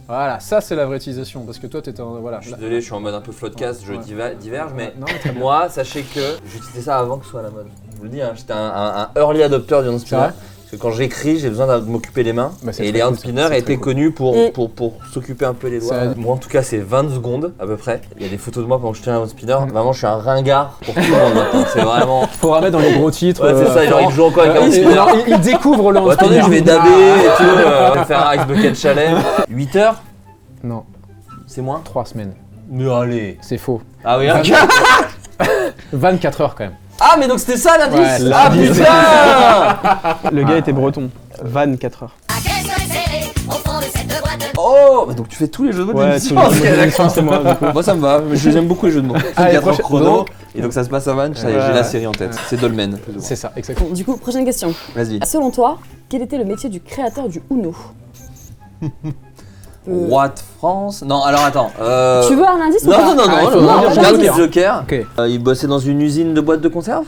S1: Voilà, ça c'est la vraie utilisation, parce que toi t'étais en. Voilà.
S2: Je suis désolé, je suis en mode un peu floodcast, je
S1: Ouais.
S2: diverge, mais
S1: Non, mais très bien.
S2: moi, sachez que j'utilisais ça avant que ce soit à la mode. Je vous le dis, hein, j'étais un early adopter du hand spinner.
S1: vrai
S2: Parce que quand j'écris, j'ai besoin de m'occuper les mains.
S1: Bah, c'est
S2: et
S1: très
S2: les hand
S1: cool, ça.
S2: spinners
S1: C'est très
S2: étaient
S1: cool.
S2: connus pour
S7: Mm.
S2: s'occuper un peu les doigts.
S1: Ça-
S2: Moi, en tout cas, c'est 20 secondes à peu près. Il y a des photos de moi pendant que je tiens un hand spinner. Vraiment, je suis un ringard pour tout le monde maintenant. C'est vraiment.
S1: Faudra mettre dans les gros titres.
S2: Ouais, c'est ça, genre, il joue encore avec un hand
S1: il,
S2: spinner.
S1: il découvre le hand
S2: Bon, attendez,
S1: spinner.
S2: je vais daber et tout, on va faire un Ice Bucket Chalet. 8 heures,
S1: Non,
S2: c'est moins
S1: 3 semaines.
S2: Mais allez.
S1: C'est faux.
S2: Ah oui, ok.
S1: 24 heures quand même.
S2: Ah, mais donc c'était ça l'indice.
S1: Ouais,
S2: Ah
S4: l'indice.
S2: putain.
S4: Le gars était breton. Van 4 heures.
S2: Oh, bah donc tu fais tous les jeux de mots de
S4: Ouais,
S2: l'émission.
S4: tous les
S2: Ok,
S4: jeux de mots de l'émission,
S2: d'accord.
S4: c'est moi, du coup.
S2: Moi ça me va, mais j'aime beaucoup les jeux de mots.
S1: Allez,
S2: 4 heures
S1: prochain-
S2: chrono,
S1: donc-
S2: et donc ça se passe à Vannes, ça y est,
S1: Ouais.
S2: j'ai la série en tête. C'est Dolmen. plus ou moins.
S1: C'est ça, exactement.
S7: bon, du coup, prochaine question.
S2: Vas-y.
S7: Selon toi, quel était le métier du créateur du Uno?
S2: Roi de France. Non, alors attends.
S7: Tu veux un indice ou
S2: Non,
S7: pas
S2: non, non,
S1: Ah, il
S2: non,
S1: faut
S2: non,
S1: vraiment
S2: je garde
S7: dire.
S2: le Joker.
S1: Ok.
S2: Il bossait dans une usine de boîtes de conserve.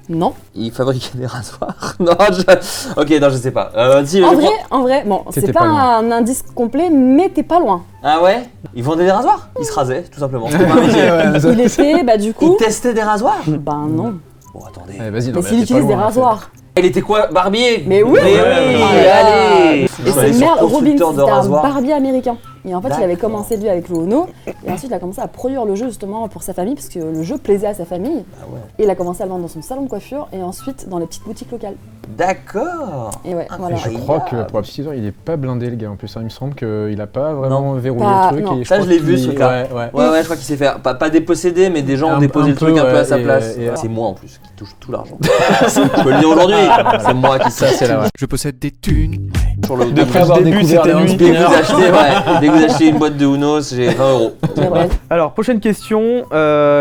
S7: Non.
S2: Il fabriquait des rasoirs. Non, ok, non, je sais pas. Si,
S7: En
S2: je
S7: vrai,
S2: crois-
S7: bon,
S1: T'étais
S7: c'est
S1: pas
S7: pas
S1: loin.
S7: un indice complet, mais t'es pas loin.
S2: Ah ouais. Il vendait des rasoirs. Il se rasait, tout simplement. C'était pas un métier.
S7: Il était, bah du
S2: Il
S7: coup,
S2: testait des rasoirs.
S7: bah non.
S2: Bon, attendez.
S1: Allez, vas-y, non,
S7: Mais s'il
S1: t'es pas
S7: utilise des
S1: loin, en fait.
S7: rasoirs.
S2: Il était quoi, barbier?
S7: Mais oui.
S2: Mais oui, allez.
S7: Et
S2: Je suis allé
S7: c'est
S2: sur
S7: merde, Robin,
S2: constructeur
S7: c'était
S2: de
S7: un
S2: rasoirs.
S7: barbier américain. Et en fait, il avait
S2: D'accord.
S7: commencé lui avec le Uno, et ensuite il a commencé à produire le jeu justement pour sa famille, parce que le jeu plaisait à sa famille.
S2: Ah ouais.
S7: Et il a commencé à le vendre dans son salon de coiffure, et ensuite dans les petites boutiques locales.
S2: D'accord.
S7: Et ouais, voilà.
S1: Je crois que pour la petite histoire, il est pas blindé le gars en plus. Hein. Il me semble qu'il a pas vraiment verrouillé
S7: Pas-
S1: le truc.
S7: non.
S1: Et
S2: Ça,
S1: crois
S2: je l'ai vu,
S1: qu'il-
S2: ce truc-là.
S1: Ouais.
S2: Ouais, je crois qu'il s'est fait pas déposséder, mais des gens ont
S1: Un
S2: déposé le
S1: peu,
S2: truc un peu
S1: ouais,
S2: à sa
S1: et,
S2: place.
S1: et,
S2: C'est moi en plus qui touche tout l'argent. Je peux le dire aujourd'hui. C'est moi qui
S1: Ça, c'est la vraie.
S5: Je possède des thunes.
S2: sur le
S1: Depuis avoir
S4: début,
S1: découvert
S4: c'était
S1: les hand
S4: lui.
S2: Dès que
S1: spinners.
S2: vous achetez, dès que vous achetez une boîte de Uno, j'ai 20 €.
S7: Gabriel.
S4: Alors, prochaine question.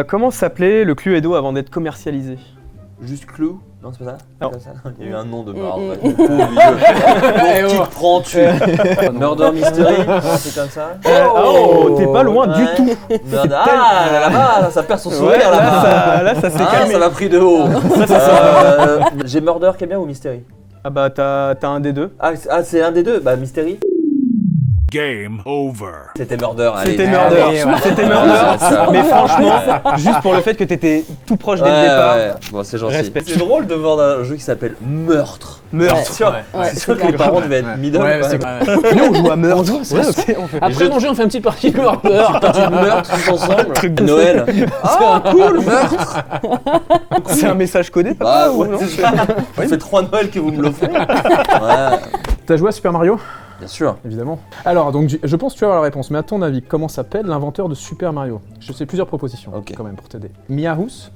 S4: Comment s'appelait le Cluedo avant d'être commercialisé?
S2: Juste Clou? Non, c'est pas ça?
S4: Non.
S2: Comme ça il y a eu un nom de merde.
S7: Mm,
S2: Qui te prends-tu? Murder Mystery? C'est comme ça?
S4: Oh, t'es pas loin du
S2: Ouais.
S4: tout.
S2: Ah, là-bas, ça perd son
S4: Ouais,
S2: sourire là-bas.
S4: là, ça s'est
S2: Ah,
S4: calmé.
S2: ça m'a pris de haut. J'ai Murder qui est bien ou Mystery?
S4: Ah bah, t'as un des deux.
S2: Ah, c'est un des deux? Bah, Mystery.
S6: Game over.
S2: C'était Murder. allez.
S4: C'était
S2: Allez,
S4: Murder.
S2: ouais.
S4: C'était Murder.
S2: Ça.
S4: Mais franchement, juste pour le fait que t'étais tout proche dès le départ.
S2: Ouais. Bon, c'est gentil.
S4: Respect.
S2: C'est drôle de voir un jeu qui s'appelle Meurtre.
S4: Meurtre.
S2: C'est sûr,
S7: Ouais,
S2: c'est sûr que
S7: c'est
S2: les
S7: clair.
S2: parents devaient être middle.
S1: Ouais,
S2: quand
S1: c'est
S2: même.
S1: clair.
S4: Nous, on joue à meurtre.
S1: On joue, c'est
S4: Ouais,
S1: ça.
S4: ok, on fait.
S1: Après manger, on fait une petite partie de Murder.
S2: Partie de meurtre tous ensemble.
S4: Truc de
S2: Noël. Ah, cool, meurtre.
S4: C'est un message codé, papa,
S2: Bah
S4: ou
S2: ouais,
S4: non
S2: c'est ça. Ça fait 3 Noëls que vous me l'offrez. Ouais,
S1: T'as joué à Super Mario?
S2: bien sûr.
S1: Évidemment. Alors, donc, je pense que tu vas avoir la réponse, mais à ton avis, comment s'appelle l'inventeur de Super Mario? Je sais plusieurs propositions,
S2: Ok.
S1: quand même, pour t'aider. Miyahouse,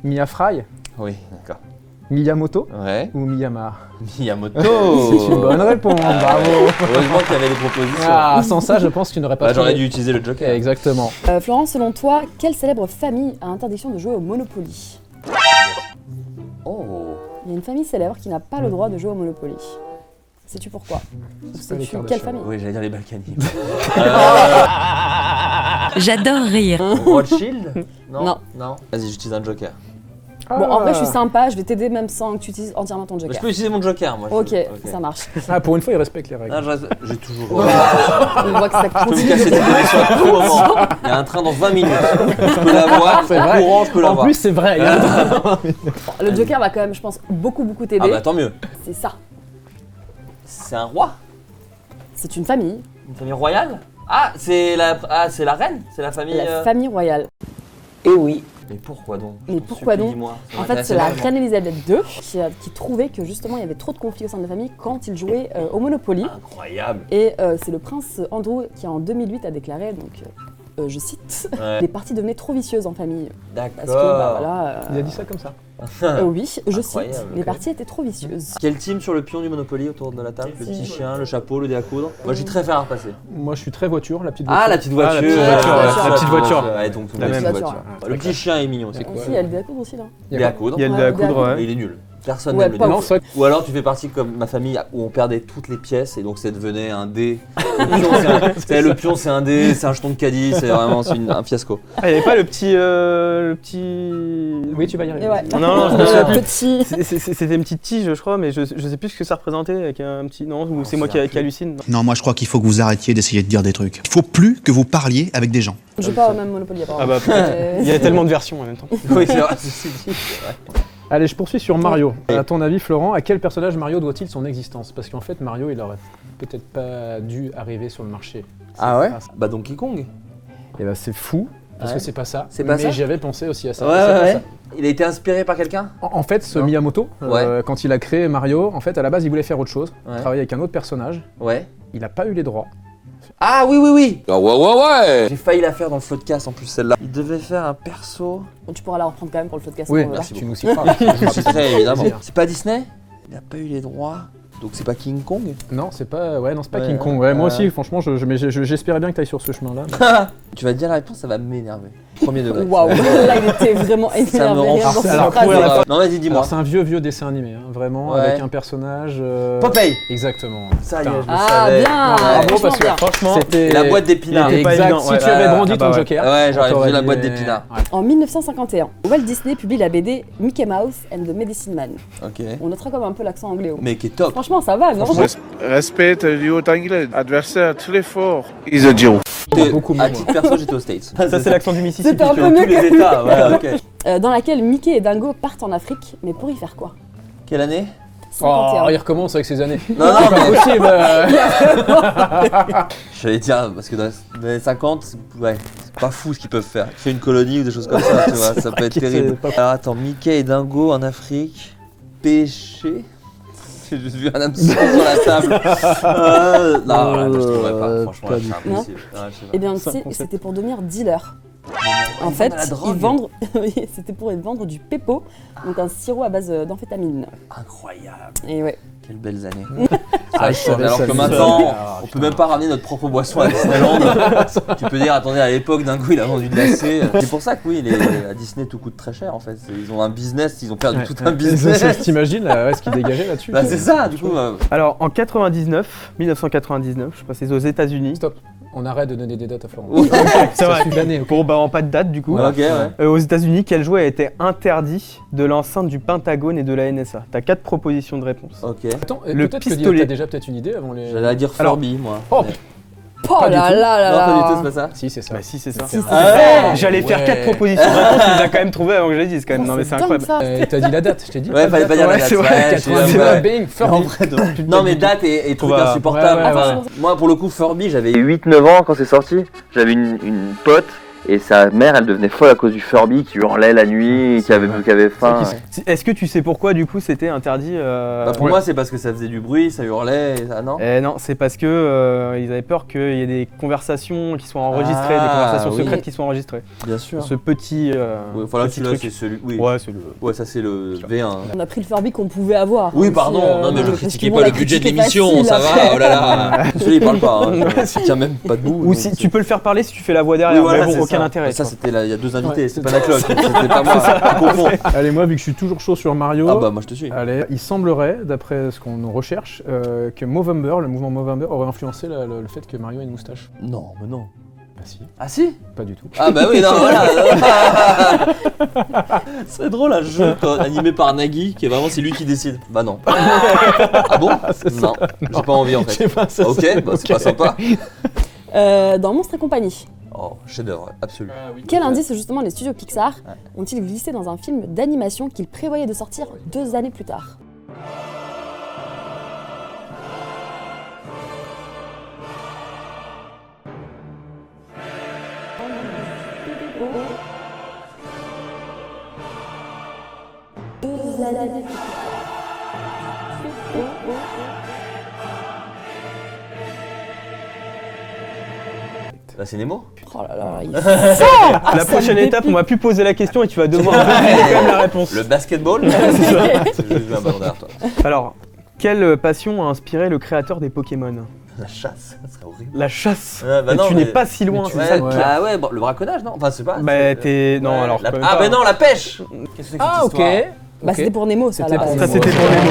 S1: Miyafry,
S2: Oui, d'accord.
S1: Miyamoto
S2: Ouais.
S1: ou Miyama?
S2: Miyamoto.
S1: C'est une bonne réponse, bravo!
S2: Heureusement qu'il y avait des propositions.
S1: Ah, sans ça, je pense que tu n'aurais pas
S2: Bah, j'aurais
S1: trouvé.
S2: dû utiliser le Joker.
S1: Exactement.
S7: Florence, selon toi, quelle célèbre famille a interdiction de jouer au Monopoly?
S2: Oh.
S7: Il y a une famille célèbre qui n'a pas le droit de jouer au Monopoly. Sais-tu pourquoi?
S1: pas les
S7: Sais-tu
S1: Kardashians.
S7: quelle famille?
S2: Oui, j'allais dire les Balkany.
S8: J'adore rire.
S2: Rothschild?
S7: Non.
S2: Non. Vas-y, j'utilise un Joker.
S7: Bon, en vrai, je suis sympa, je vais t'aider même sans que tu utilises entièrement ton
S2: Bah,
S7: joker.
S2: je peux utiliser mon Joker, moi.
S7: Ok, ça marche.
S1: Ah, pour une fois, il respecte les règles.
S2: Ah, j'ai toujours.
S7: On voit que ça
S2: Je peux me
S7: continue.
S2: casser des connexions à tout moment. Il y a un train dans 20 minutes. Je peux l'avoir.
S1: C'est
S2: En
S1: vrai.
S2: courant, je peux
S1: En
S2: l'avoir.
S1: plus, c'est vrai.
S7: Le joker va quand même, je pense, beaucoup
S2: Ah
S7: t'aider.
S2: bah tant mieux.
S7: C'est ça.
S2: C'est un roi.
S7: C'est une famille,
S2: Une famille royale. Ah, c'est la reine. C'est la famille.
S7: la famille royale.
S2: Eh oui. Mais pourquoi donc?
S7: Mais
S2: Je t'en
S7: pourquoi
S2: supplie,
S7: donc
S2: dis-moi. Ça
S7: En fait,
S2: m'intéresse
S7: c'est la
S2: vraiment.
S7: reine Elisabeth II qui trouvait que justement il y avait trop de conflits au sein de la famille quand ils jouaient au Monopoly.
S2: Incroyable.
S7: Et c'est le prince Andrew qui en 2008 a déclaré, donc je cite,
S2: Ouais.
S7: les parties devenaient trop vicieuses en famille. Parce que,
S2: D'accord.
S7: bah voilà.
S1: Il a dit ça comme ça.
S7: Oui, je cite,
S2: Incroyable,
S7: les
S2: ok.
S7: parties étaient trop vicieuses.
S2: Quel team sur le pion du Monopoly autour de la table? Le petit chien, le chapeau, le dé à coudre. Moi, je suis très fer à repasser.
S1: Moi, je suis très voiture, la petite voiture.
S2: Ah, la petite voiture.
S4: Ah, la petite voiture,
S7: ouais, la
S4: petite voiture.
S2: Ouais, donc tout le
S4: La
S2: monde
S4: même
S2: a une
S7: voiture.
S2: Le petit chien est mignon aussi.
S1: C'est quoi
S7: Aussi, il y a le dé à coudre aussi là.
S2: Dé à coudre.
S4: Il y a le
S7: Ouais,
S4: dé à
S7: le dé à
S4: coudre,
S7: coudre.
S2: Mais
S4: ouais.
S2: il est nul. Personne
S7: Ouais,
S2: n'aime le
S7: pas
S2: dé.
S1: Non, c'est vrai.
S2: Ou alors tu fais partie comme ma famille où on perdait toutes les pièces et donc ça devenait un dé. Le pion c'est un dé, c'est un jeton de caddie, c'est vraiment un fiasco.
S4: Ah, il n'y avait pas le petit.
S1: Oui, tu vas y arriver.
S7: Et ouais.
S4: Non, je me souviens plus.
S7: Petit.
S4: C'était une petite tige, je crois, mais je sais plus ce que ça représentait avec un petit. Non, ou c'est moi
S2: c'est un
S4: qui hallucine.
S9: Non, moi je crois qu'il faut que vous arrêtiez d'essayer de dire des trucs. Il faut plus que vous parliez avec des gens.
S7: Je joue pas au même Monopoly
S4: Ah
S7: apparemment.
S4: bah peut-être. Il y a tellement de versions en même temps.
S2: Oui, c'est vrai, ceci dit, c'est vrai.
S1: Allez, je poursuis sur Mario.
S2: Oui.
S1: À ton avis, Florent, à quel personnage Mario doit-il son existence? Parce qu'en fait, Mario, il aurait peut-être pas dû arriver sur le marché.
S2: Ah ouais?
S1: pas ça.
S2: Bah Donkey Kong.
S1: Et bah, c'est fou, parce
S2: Ouais.
S1: que c'est pas ça.
S2: C'est pas
S1: mais
S2: ça
S1: j'avais pensé aussi à ça.
S2: Ouais,
S1: C'est pas
S2: ouais,
S1: ça.
S2: ouais. Il a été inspiré par quelqu'un?
S1: En fait, ce
S2: Non.
S1: Miyamoto, quand il a créé Mario, en fait, à la base, il voulait faire autre chose.
S2: Ouais.
S1: Travailler avec un autre personnage.
S2: Ouais.
S1: Il a pas eu les droits.
S2: Ah oui, oui, oui! J'ai failli la faire dans le podcast en plus celle-là. Il devait faire un perso.
S7: Bon, tu pourras la reprendre quand même pour le podcast.
S1: Oui,
S7: on va
S2: merci
S1: tu
S2: beaucoup.
S1: nous citeras.
S2: Je citerai évidemment.
S1: Plaisir.
S2: C'est pas Disney? Il a pas eu les droits. Donc c'est pas King Kong?
S1: Non, c'est pas, non, c'est pas
S2: Ouais,
S1: King Kong. Ouais, moi
S2: ouais.
S1: aussi, franchement, j'espérais bien que tu ailles sur ce chemin-là.
S2: Tu vas te dire la réponse, ça va m'énerver. Premier degré.
S7: Waouh, là il était vraiment
S2: Ça me
S7: énervé.
S2: rend
S7: rien dans
S2: farceux.
S7: cette
S1: Alors,
S7: phrase.
S1: pour
S2: Non, vas-y, dis-moi.
S1: Alors, c'est un vieux dessin animé, hein, vraiment,
S2: Ouais.
S1: avec un personnage.
S2: Popeye!
S1: Exactement.
S2: Ça y est, je le
S7: Ah
S2: savais.
S7: bien,
S2: Ouais.
S1: Bravo,
S7: franchement
S1: parce que
S7: bien.
S4: Franchement,
S1: c'était.
S2: Et la boîte d'épinards.
S4: Il était pas
S1: Exact.
S4: évident,
S1: Si
S4: ouais.
S1: tu avais brandi
S4: Ah bah
S1: ton
S4: ouais.
S1: Joker.
S2: Ouais, j'aurais
S1: t'aurais
S2: vu la
S1: dit,
S2: boîte d'épinards.
S1: ouais.
S7: En 1951, Walt Disney publie la BD Mickey Mouse and the Medicine Man.
S2: Ok.
S7: On notera comme un peu l'accent anglais.
S2: Mais qui est top.
S7: Franchement, ça va, non?
S6: Respect du haut anglais. Adversaire très fort. Is a Joe.
S1: Beaucoup mieux,
S2: À
S1: moi.
S2: titre perso, j'étais aux States.
S4: ça c'est l'accent du Mississippi.
S7: C'était un
S4: tu
S7: peu
S4: vois.
S7: mieux
S2: Tous les états, ouais, ok.
S7: Dans laquelle Mickey et Dingo partent en Afrique, mais pour y faire quoi?
S2: Quelle année?
S7: 51.
S1: Oh, il recommence avec ses années.
S2: Non, non,
S1: C'est pas
S2: mais
S1: possible.
S2: j'allais dire, parce que dans les années 50, ouais, c'est pas fou ce qu'ils peuvent faire. Créer une colonie ou des choses comme ça, tu vois, ça peut être
S1: que c'est
S2: terrible.
S1: pas-
S2: Alors attends, Mickey et Dingo en Afrique, pêcher. J'ai juste vu un hameçon sur la table. Non, là, je trouverais pas, franchement, là, c'est
S7: Non.
S2: impossible. Ouais, je sais pas.
S7: Eh bien,
S4: Ça,
S7: tu sais,
S4: concept.
S7: c'était pour devenir dealer. En
S2: Ils
S7: fait,
S2: vendent de la
S7: ils
S2: drogue.
S7: vendent, oui, c'était pour vendre du Pepo, donc un sirop à base d'amphétamine.
S2: Incroyable.
S7: Et ouais.
S2: Quelles belles années.
S1: Ah, je savais
S2: alors
S1: ça,
S2: que
S1: je
S2: maintenant,
S1: savais. Ah,
S2: on
S1: putain.
S2: peut même pas ramener notre propre boisson à Disneyland. Tu peux dire, attendez, à l'époque, d'un coup, il a vendu de l'AC. C'est pour ça que oui, à Disney, tout coûte très cher en fait. Ils ont un business, ils ont perdu
S1: Ouais,
S2: tout
S1: ouais.
S2: un business.
S1: T'imagines ce qui dégageait là-dessus?
S2: Bah c'est ça, du coup.
S4: Alors en 1999, je passais aux États-Unis.
S1: Stop. On arrête de donner des dates à Florent.
S4: C'est vrai.
S1: suit l'année, ok.
S4: Bon, bah, en pas de date du coup.
S2: Ok, ouais.
S4: Aux États-Unis, quel jouet a été interdit de l'enceinte du Pentagone et de la NSA? T'as 4 propositions de réponse.
S2: Ok.
S1: Attends,
S4: Le
S1: peut-être que
S4: pistolet.
S1: t'as déjà peut-être une idée avant les.
S2: J'allais dire
S4: Alors-
S2: Furby, moi.
S1: Oh,
S7: Oh
S1: Pas du
S7: là
S1: tout.
S7: là là
S2: Non, pas du tout,
S7: là.
S2: c'est pas ça.
S1: Si, c'est ça.
S4: Bah si, c'est ça.
S7: Si, c'est
S2: Ah
S7: ça.
S2: ouais.
S4: J'allais faire
S1: Ouais.
S4: 4 propositions de réponse, tu les as quand même trouvées avant que je les dise quand même. Non mais c'est
S7: dingue,
S4: incroyable.
S7: ça.
S1: T'as dit la date, je t'ai dit.
S2: Ouais, fallait pas dire la
S4: Ouais,
S2: date.
S4: c'est vrai,
S2: Ouais,
S1: 99,
S2: ouais.
S1: bing,
S2: En
S1: Furby.
S2: vrai, non mais date et trucs
S4: va-
S2: insupportables.
S1: ouais, ouais,
S2: Enfin,
S7: ouais.
S2: moi pour le coup Furby j'avais 8-9 ans quand c'est sorti. J'avais une pote et sa mère elle devenait folle à cause du Furby qui hurlait la nuit, et qui avait faim.
S4: Est-ce que tu sais pourquoi du coup c'était interdit
S2: Bah, pour moi c'est parce que ça faisait du bruit, ça hurlait, et ça non.
S4: Non, c'est parce que ils avaient peur qu'il y ait des conversations qui soient enregistrées, des
S2: Ah,
S4: conversations
S2: oui.
S4: secrètes qui soient enregistrées.
S2: Bien sûr.
S4: Ce petit,
S2: Voilà,
S4: petit
S2: celui-là
S4: truc.
S2: c'est celui. Oui.
S4: Ouais, c'est le.
S2: Ouais, ça c'est le V1.
S7: On a pris le Furby qu'on pouvait avoir.
S2: Oui,
S7: hein,
S2: pardon,
S7: aussi,
S2: non mais je
S7: parce
S2: critiquais
S7: que
S2: pas
S7: bon,
S2: le
S7: la
S2: budget de
S7: critique est
S2: l'émission,
S7: facile,
S2: ça
S7: après.
S2: va, oh là là. Celui-là il parle pas, hein.
S4: Ouais,
S2: Il tient même pas debout.
S4: Ou
S2: donc
S4: si
S2: c'est-
S4: tu peux le faire parler si tu fais la voix
S2: Oui,
S4: derrière,
S2: voilà,
S4: mais
S2: c'est
S4: bon, aucun
S2: ça.
S4: intérêt.
S2: Ça
S4: quoi.
S2: c'était là, il y a 2 invités,
S1: Ouais,
S2: c'est pas la cloche, c'était pas moi, on confond.
S1: Allez, moi, vu que je suis toujours chaud sur Mario.
S2: Ah bah moi je te suis.
S1: Allez, il semblerait, d'après ce qu'on recherche, que Movember, le mouvement Movember, aurait influencé le fait que Mario ait une moustache.
S2: Non, mais non.
S1: Bah si,
S2: Ah si.
S1: pas du tout.
S2: Ah bah oui, non, voilà. C'est drôle un jeu animé par Nagui qui est vraiment c'est lui qui décide. Bah non. Ah bon? Non, j'ai pas envie en fait.
S1: C'est pas ça.
S2: Ok, bah c'est pas sympa.
S7: Dans Monstres et compagnie,
S2: Oh, chef-d'œuvre absolu.
S7: quel indice justement les studios Pixar ont-ils glissé dans un film d'animation qu'ils prévoyaient de sortir 2 années plus tard?
S2: Là c'est Nemo.
S7: Oh là là, il
S4: La prochaine étape, on va plus poser la question et tu vas devoir donner quand même la réponse.
S2: Le basketball. J'ai vu un ballon derrière toi.
S4: Alors, quelle passion a inspiré le créateur des Pokémon?
S2: La chasse, ça serait horrible.
S4: La chasse.
S2: Ouais, bah
S4: Mais
S2: non,
S4: tu
S2: mais-
S4: n'es pas si loin,
S2: Ouais,
S4: c'est ça le pire.
S2: ah ouais, bon, le braconnage non? Enfin c'est pas.
S4: Bah
S2: c'est-
S4: t'es... Non,
S2: Ouais,
S4: alors...
S2: la-
S4: quand même
S2: Ah
S4: pas.
S2: bah non, la pêche. Qu'est-ce que c'est que
S1: Ah,
S2: cette
S1: ok.
S2: histoire
S7: Bah c'était pour Nemo ça à la
S1: C'était
S7: base.
S1: pour
S4: Ça c'était pour Nemo.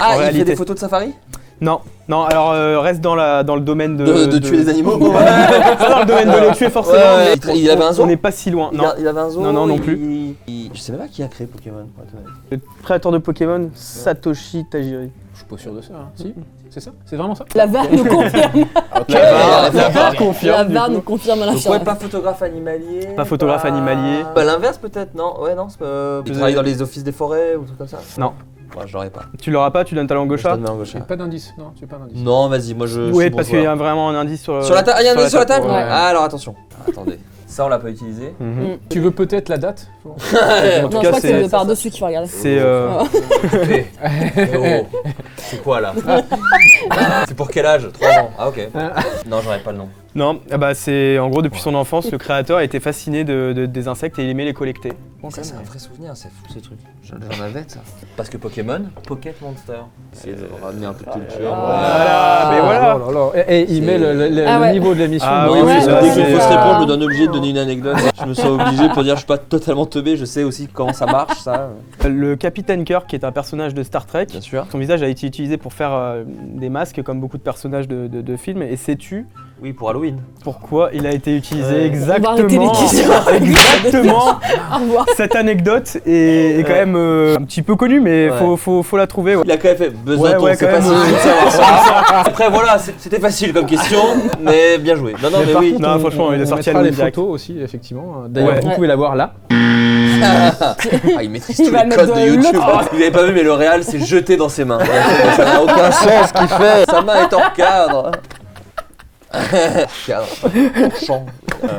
S2: Ah,
S4: En
S2: il fait
S4: réalité.
S2: des photos de safari?
S4: Non, non, alors reste dans le domaine de...
S2: De tuer des animaux.
S4: Pas dans le domaine de les tuer forcément.
S2: Ouais,
S4: mais
S2: il avait un zoo.
S4: On n'est pas si loin, non.
S2: Il avait un zoo.
S4: Non, non, non plus.
S2: Je sais même pas qui a créé Pokémon. pour être honnête.
S4: Le créateur de Pokémon, Satoshi Tajiri.
S1: Je suis pas sûr de ça. Hein. Si, c'est ça? C'est vraiment ça?
S7: La VAR nous confirme.
S4: La
S2: la
S4: VAR
S7: La
S4: confirme. du
S7: VAR
S4: coup.
S7: nous confirme
S2: Donc ouais,
S7: l'information.
S2: pas photographe animalier.
S4: Pas photographe animalier.
S2: Bah l'inverse peut-être, non? Ouais, non, c'est pas... Il travaille dans les offices des forêts ou tout comme ça?
S4: Non.
S2: Moi je l'aurais pas.
S4: Tu l'auras pas, tu donnes ta langue au
S2: Je
S4: chat.
S2: donne ma langue au chat.
S1: J'ai pas d'indice. Non, tu veux pas d'indice.
S2: Non, vas-y, moi je.
S4: Oui,
S2: suis
S4: parce
S2: bon
S4: qu'il y
S2: joueur.
S4: a vraiment un indice sur...
S2: Sur la table? Ah, il y a un indice sur la table?
S4: ouais.
S2: Ah, alors attention. Attendez. Ça, on l'a pas utilisé.
S4: Mhm.
S1: Tu veux peut-être la date?
S7: Non,
S4: En tout
S7: je
S4: cas,
S7: crois que c'est
S4: c'est...
S7: le par-dessus qu'il faut regarder.
S4: C'est...
S2: C'est quoi là? C'est pour quel âge? 3 ans. Ah, ok. Non, j'aurais pas le nom.
S4: Non, ah bah c'est... En gros, depuis son enfance, le créateur a été fasciné des insectes et il aimait les collecter.
S2: Ça, c'est un vrai souvenir, c'est fou ces trucs. J'en avais ça. Parce que Pokémon, Pocket Monster. C'est de ramener un peu de culture.
S4: Voilà, mais voilà.
S1: Oh là là. Et il met le
S7: Ah ouais.
S1: niveau de l'émission.
S4: Ah
S1: dans-
S4: oui, oui,
S7: Ouais,
S4: ça,
S2: Dès
S7: ouais,
S2: qu'il faut
S7: ouais.
S2: se répondre, je me donne obligé de donner une anecdote. Je me sens obligé pour dire je suis pas totalement teubé, je sais aussi comment ça marche, ça.
S4: Le Capitaine Kirk, qui est un personnage de Star Trek,
S2: Bien sûr.
S4: son visage a été utilisé pour faire des masques comme beaucoup de personnages de films. Et sais-tu
S2: Oui, pour Halloween.
S4: pourquoi il a été utilisé
S2: Ouais.
S7: On va arrêter les
S4: exactement
S7: questions.
S4: Exactement.
S7: Au revoir.
S4: Cette anecdote est quand même un petit peu connue, mais
S2: Ouais.
S4: faut la trouver. Ouais.
S2: Il a quand même fait besoin
S4: Ouais,
S2: c'est
S4: quand
S2: pas
S4: même,
S2: si facile de savoir ça. Après voilà, c'était facile comme question, mais bien joué. Non, non, mais
S1: par
S2: oui.
S1: contre,
S4: Non, franchement, il est
S1: on
S4: sorti à
S1: mettra les
S4: Halloween direct.
S1: photos aussi, effectivement. D'ailleurs,
S4: Ouais.
S1: vous pouvez la voir là.
S2: Ah, il maîtrise
S7: Il
S2: tous
S7: va
S2: les
S7: mettre
S2: codes de
S7: de
S2: YouTube.
S7: l'autre.
S2: Vous avez pas vu, mais le réal s'est jeté dans ses mains. Ça n'a aucun sens ce qu'il fait. Sa main est hors cadre. Cadre. Champ.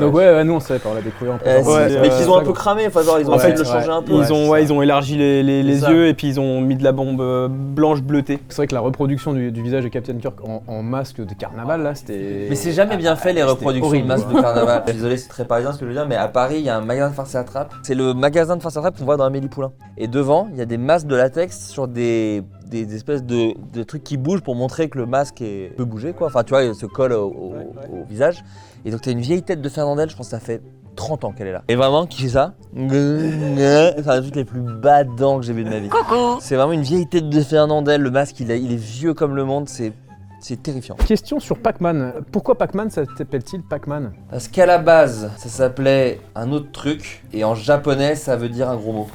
S1: Donc ouais, nous on savait pas, on l'a découvert en
S4: Ouais,
S2: mais qu'ils ont un peu cramé, enfin genre ils ont
S4: En
S2: essayé
S4: fait,
S2: de le changer un peu.
S4: Ils ont élargi les
S2: C'est ça.
S4: yeux et puis ils ont mis de la bombe blanche bleutée.
S1: C'est vrai que la reproduction du visage de Captain Kirk en masque de carnaval là, c'était.
S2: Mais c'est jamais bien fait les
S1: C'était
S2: reproductions
S1: horrible,
S2: de masques
S1: quoi.
S2: de carnaval. Désolé, c'est très parisien ce que je veux dire, mais à Paris, il y a un magasin de farce et attrape. C'est le magasin de farce et attrape qu'on voit dans Amélie Poulain. Et devant, il y a des masques de latex sur des espèces de trucs qui bougent pour montrer que le masque peut bouger quoi. Enfin, tu vois, il se colle au visage. Et donc, t'as une vieille tête de Fernandel, je pense que ça fait 30 ans qu'elle est là. Et vraiment, qui fait ça? C'est un des trucs les plus badants que j'ai vu de ma vie. C'est vraiment une vieille tête de Fernandel. Le masque, il est vieux comme le monde. C'est C'est terrifiant.
S1: Question sur Pac-Man. Pourquoi Pac-Man s'appelle-t-il Pac-Man?
S2: Parce qu'à la base, ça s'appelait un autre truc, et en japonais, ça veut dire un gros mot.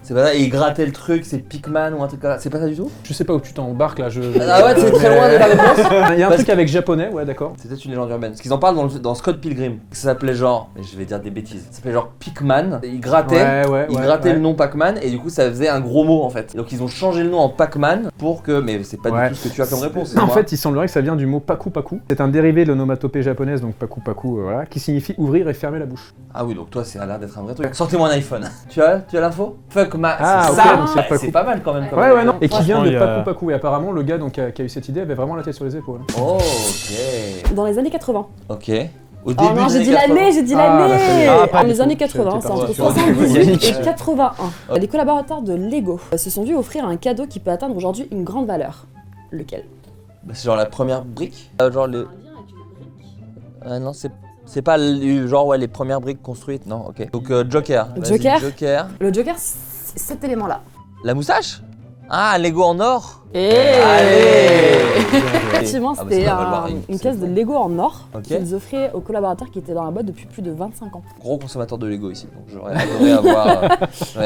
S2: C'est pas ça, et il grattait le truc, c'est Pikman ou un truc comme ça. C'est pas ça du tout?
S1: Je sais pas où tu t'embarques là.
S2: Ah ouais, c'est très loin de la réponse.
S1: Il y a un truc avec japonais, ouais, d'accord.
S2: C'est peut-être une légende urbaine. Parce qu'ils en parlent dans Scott Pilgrim. Ça s'appelait genre, mais je vais dire des bêtises. Ça s'appelait genre Pikman. Il grattait, le nom Pac-Man et du coup ça faisait un gros mot en fait. Donc ils ont changé le nom en Pac-Man pour que. Mais c'est pas du tout ce que tu as comme réponse.
S1: En fait, il semblerait que ça vient du mot paku paku. C'est un dérivé de l'onomatopée japonaise, donc paku paku, voilà, qui signifie ouvrir et fermer la bouche.
S2: Ah oui, donc toi, ça a l'air d'être un vrai truc. Sortez-moi un iPhone. Tu as l'info? Fuck ma.
S1: Ah,
S2: c'est
S1: ok,
S2: ça.
S1: donc c'est Paku.
S2: C'est pas mal quand même.
S1: Ouais, non. Et qui vient de
S4: il y a-
S1: paku paku. Et apparemment, le gars donc, qui a eu cette idée avait vraiment la tête sur les épaules.
S2: Oh, ok.
S7: Dans les années 80.
S2: Ok. Au
S7: Oh
S2: début
S7: non,
S2: des
S7: j'ai
S2: années
S7: dit
S2: 80.
S7: l'année, j'ai dit
S1: Ah,
S7: l'année.
S1: bah, ça y est.
S4: Ah,
S7: Dans
S1: du
S7: les
S1: coup,
S7: années
S1: j'étais
S7: 80, c'est
S1: parti
S7: entre
S2: sur un truc
S7: 78
S4: Yannick.
S7: et 81. Les collaborateurs de Lego se sont vus offrir un cadeau qui peut atteindre aujourd'hui une grande valeur. Lequel?
S2: Bah, c'est genre la première brique. Genre le. Non, c'est pas genre ouais les premières briques construites. Non, ok. Donc Joker. Vas-y,
S7: Joker.
S2: Joker.
S7: Le Joker, c'est cet élément-là.
S2: La moustache? Ah, un Lego en or.
S7: Et effectivement,
S2: Ah bah,
S7: c'était
S2: ça va valoir
S7: une
S2: c'est
S7: caisse de
S2: fou.
S7: Lego en or
S2: Ok.
S7: qu'ils offraient aux collaborateurs qui étaient dans la boîte depuis plus de 25 ans.
S2: Gros consommateur de Lego ici, donc j'aurais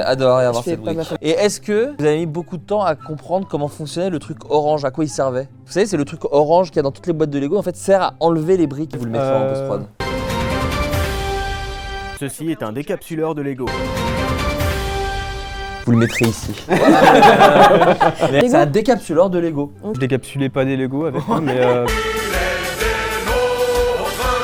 S2: adoré avoir
S7: Je fais
S2: cette
S7: pas
S2: brique.
S7: ma faute.
S2: Et est-ce que vous avez mis beaucoup de temps à comprendre comment fonctionnait le truc orange, à quoi il servait? Vous savez, c'est le truc orange qu'il y a dans toutes les boîtes de Lego, en fait, sert à enlever les briques. Vous le mettrez en post-prod.
S4: Ceci est un décapsuleur de Lego.
S2: Vous le mettrez ici. C'est un décapsuleur de Lego.
S4: Je décapsulais pas des Lego avec moi, mais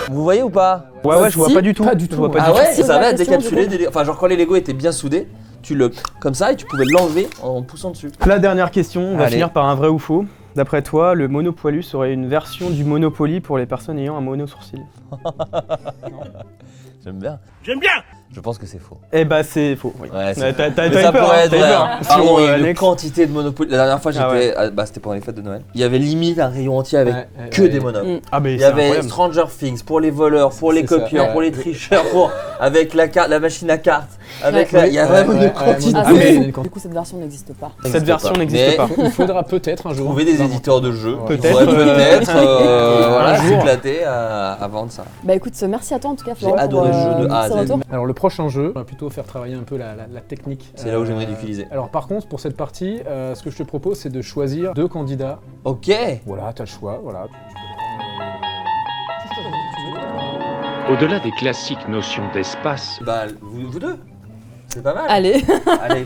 S2: Vous voyez ou pas?
S4: ouais, je vois
S7: Si,
S4: pas du tout.
S1: pas du
S4: Je
S1: tout,
S4: vois pas
S2: Ah
S4: du tout.
S2: ouais,
S7: Si,
S2: ça va
S7: la question,
S2: décapsuler
S7: du coup.
S2: des Lego. Enfin, genre quand les Lego étaient bien soudés, tu le comme ça et tu pouvais l'enlever en poussant dessus.
S4: La dernière question, on va
S2: Allez.
S4: finir par un vrai ou faux. D'après toi, le monopoilu serait une version du Monopoly pour les personnes ayant un mono-sourcil?
S2: J'aime bien. Je pense que c'est faux.
S4: Eh bah c'est faux, oui.
S2: Ouais, c'est
S4: Ouais,
S2: faux.
S4: t'as
S2: Mais
S4: eu
S2: ça
S4: peur,
S2: pourrait
S4: hein,
S2: être
S4: t'as eu
S2: vrai.
S4: peur,
S2: Hein.
S4: hein.
S2: Pardon,
S4: Sur,
S2: il y a une
S4: Next.
S2: quantité de Monopoly. La dernière fois, j'étais,
S4: Ah ouais.
S2: c'était pendant les fêtes de Noël. Il y avait limite un rayon entier avec que des Monopoly.
S4: Ah mais
S2: Il y
S4: c'est
S2: avait
S4: incroyable.
S2: Stranger Things pour les voleurs, pour les
S1: C'est ça,
S2: copieurs,
S1: ouais.
S2: pour les tricheurs, avec la machine à cartes, avec
S7: Ouais.
S2: il y a vraiment une quantité.
S7: Ah,
S4: Ah, mais-
S7: c'est fou. Du coup, cette version n'existe pas.
S4: Cette version n'existe pas.
S2: Mais
S1: Il faudra peut-être un jour.
S2: trouver des éditeurs de jeux.
S1: Ouais.
S2: Il faudrait peut-être voilà,
S4: un jour.
S2: s'éclater à vendre ça.
S7: Bah écoute, merci à toi en tout cas, Florent.
S2: J'ai adoré
S7: pour,
S2: le jeu de A à
S7: ce
S2: Z.
S7: retour.
S1: Alors le prochain jeu, on va plutôt faire travailler un peu la technique.
S2: C'est là où j'aimerais l'utiliser.
S1: Alors par contre, pour cette partie, ce que je te propose, c'est de choisir 2 candidats.
S2: Ok.
S1: Voilà, t'as le choix, voilà.
S10: Au-delà des classiques notions d'espace,
S2: Bah vous deux. C'est pas mal.
S7: Allez.
S2: Allez.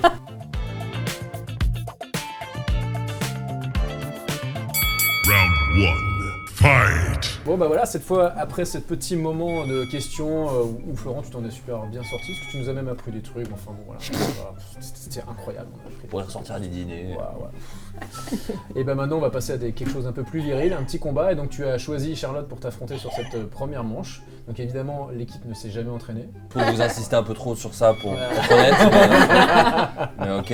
S1: Bon bah voilà, cette fois, après ce petit moment de questions où Florent, tu t'en es super bien sorti, parce que tu nous as même appris des trucs, enfin bon voilà, c'était incroyable. On a appris.
S2: Pour ressortir des dîners.
S1: Ouais. Et ben maintenant on va passer à quelque chose d'un peu plus viril, un petit combat, et donc tu as choisi Charlotte pour t'affronter sur cette première manche. Donc évidemment l'équipe ne s'est jamais entraînée.
S2: Pour vous insister un peu trop sur ça pour
S1: Ouais.
S2: être honnête. Mais ok.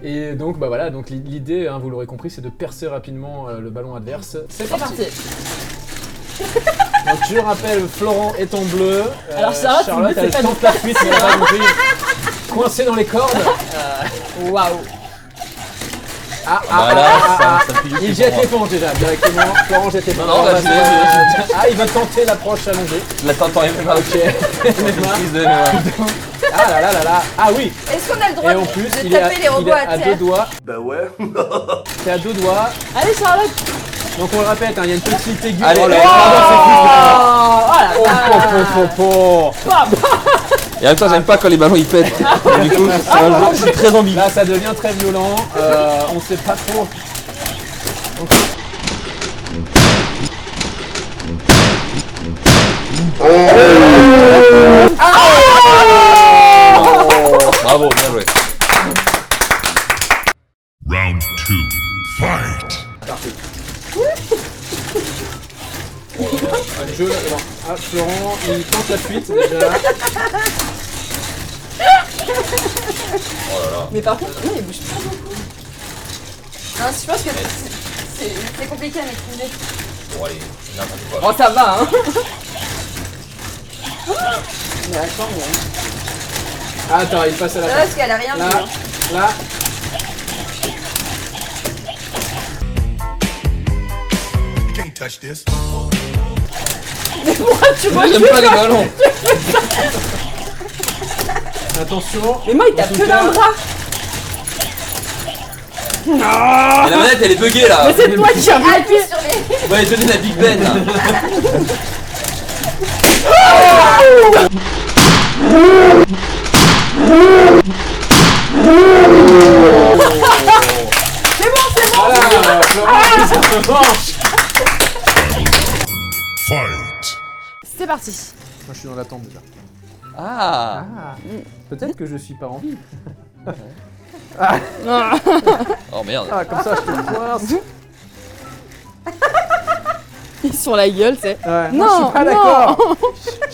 S1: Et donc bah voilà, donc l'idée, hein, vous l'aurez compris, c'est de percer rapidement le ballon adverse. C'est parti. Donc je rappelle, Florent est en bleu.
S7: Alors, Charlotte,
S1: elle
S7: c'est pas
S1: tente la fuite, mais elle va compris. Coincée dans les cordes.
S7: Waouh.
S2: Ça me fait juste
S1: Il
S2: pour
S1: jette
S2: moi.
S1: l'éponge déjà, directement. Florent jette l'éponge.
S2: Non, vas-y, vas-y.
S1: Ah, il va tenter l'approche allongée.
S2: La tente en MMA.
S1: Ok.
S2: Prise de MMA.
S1: Ah là là là là. Ah oui.
S3: Est-ce qu'on a le droit
S1: Et en plus, il est à 2 doigts. Bah ouais. T'es à 2 doigts.
S7: Allez, Charlotte.
S1: Donc on le répète, hein, il y a une petite aiguille.
S2: Allez,
S1: Oh là
S2: allez.
S1: là,
S7: Oh, oh là là.
S2: Et en même temps, j'aime pas quand les ballons ils pètent. Du coup, c'est un jeu, je suis très ambigu.
S1: Là, ça devient très violent. On sait pas trop. Donc,
S2: Bravo, bien joué.
S11: Round 2. Fight!
S1: je, alors, ah, Florent, il tente la fuite déjà.
S3: Mais par contre, non, il bouge pas beaucoup. Non, je pense que c'est compliqué à maîtriser.
S2: Bon, allez, n'importe quoi.
S7: Oh, ça va, hein.
S3: Mais attends,
S1: Ah, attends, il passe à la
S3: là,
S1: fin.
S3: parce qu'elle a rien
S1: Là,
S3: vu. Hein.
S1: là.
S11: touch this?
S7: Pourquoi tu vois
S2: J'aime pas les ballons.
S1: Attention.
S7: Mais moi, il tape que d'un bras.
S2: Et la manette elle est buggée là.
S7: Mais c'est toi qui as appuyé.
S2: On va lui donner la Big Ben là.
S1: Voilà, Florent, ça revanche.
S11: Fight!
S7: C'est parti.
S1: Moi je suis dans l'attente déjà.
S2: Ah.
S1: Peut-être que je suis pas en vie.
S2: Oh merde.
S1: Ah, comme ça je te le coince.
S7: Ils sont la gueule, c'est.
S1: Ouais,
S7: Non,
S1: moi, je suis pas
S7: non.
S1: d'accord.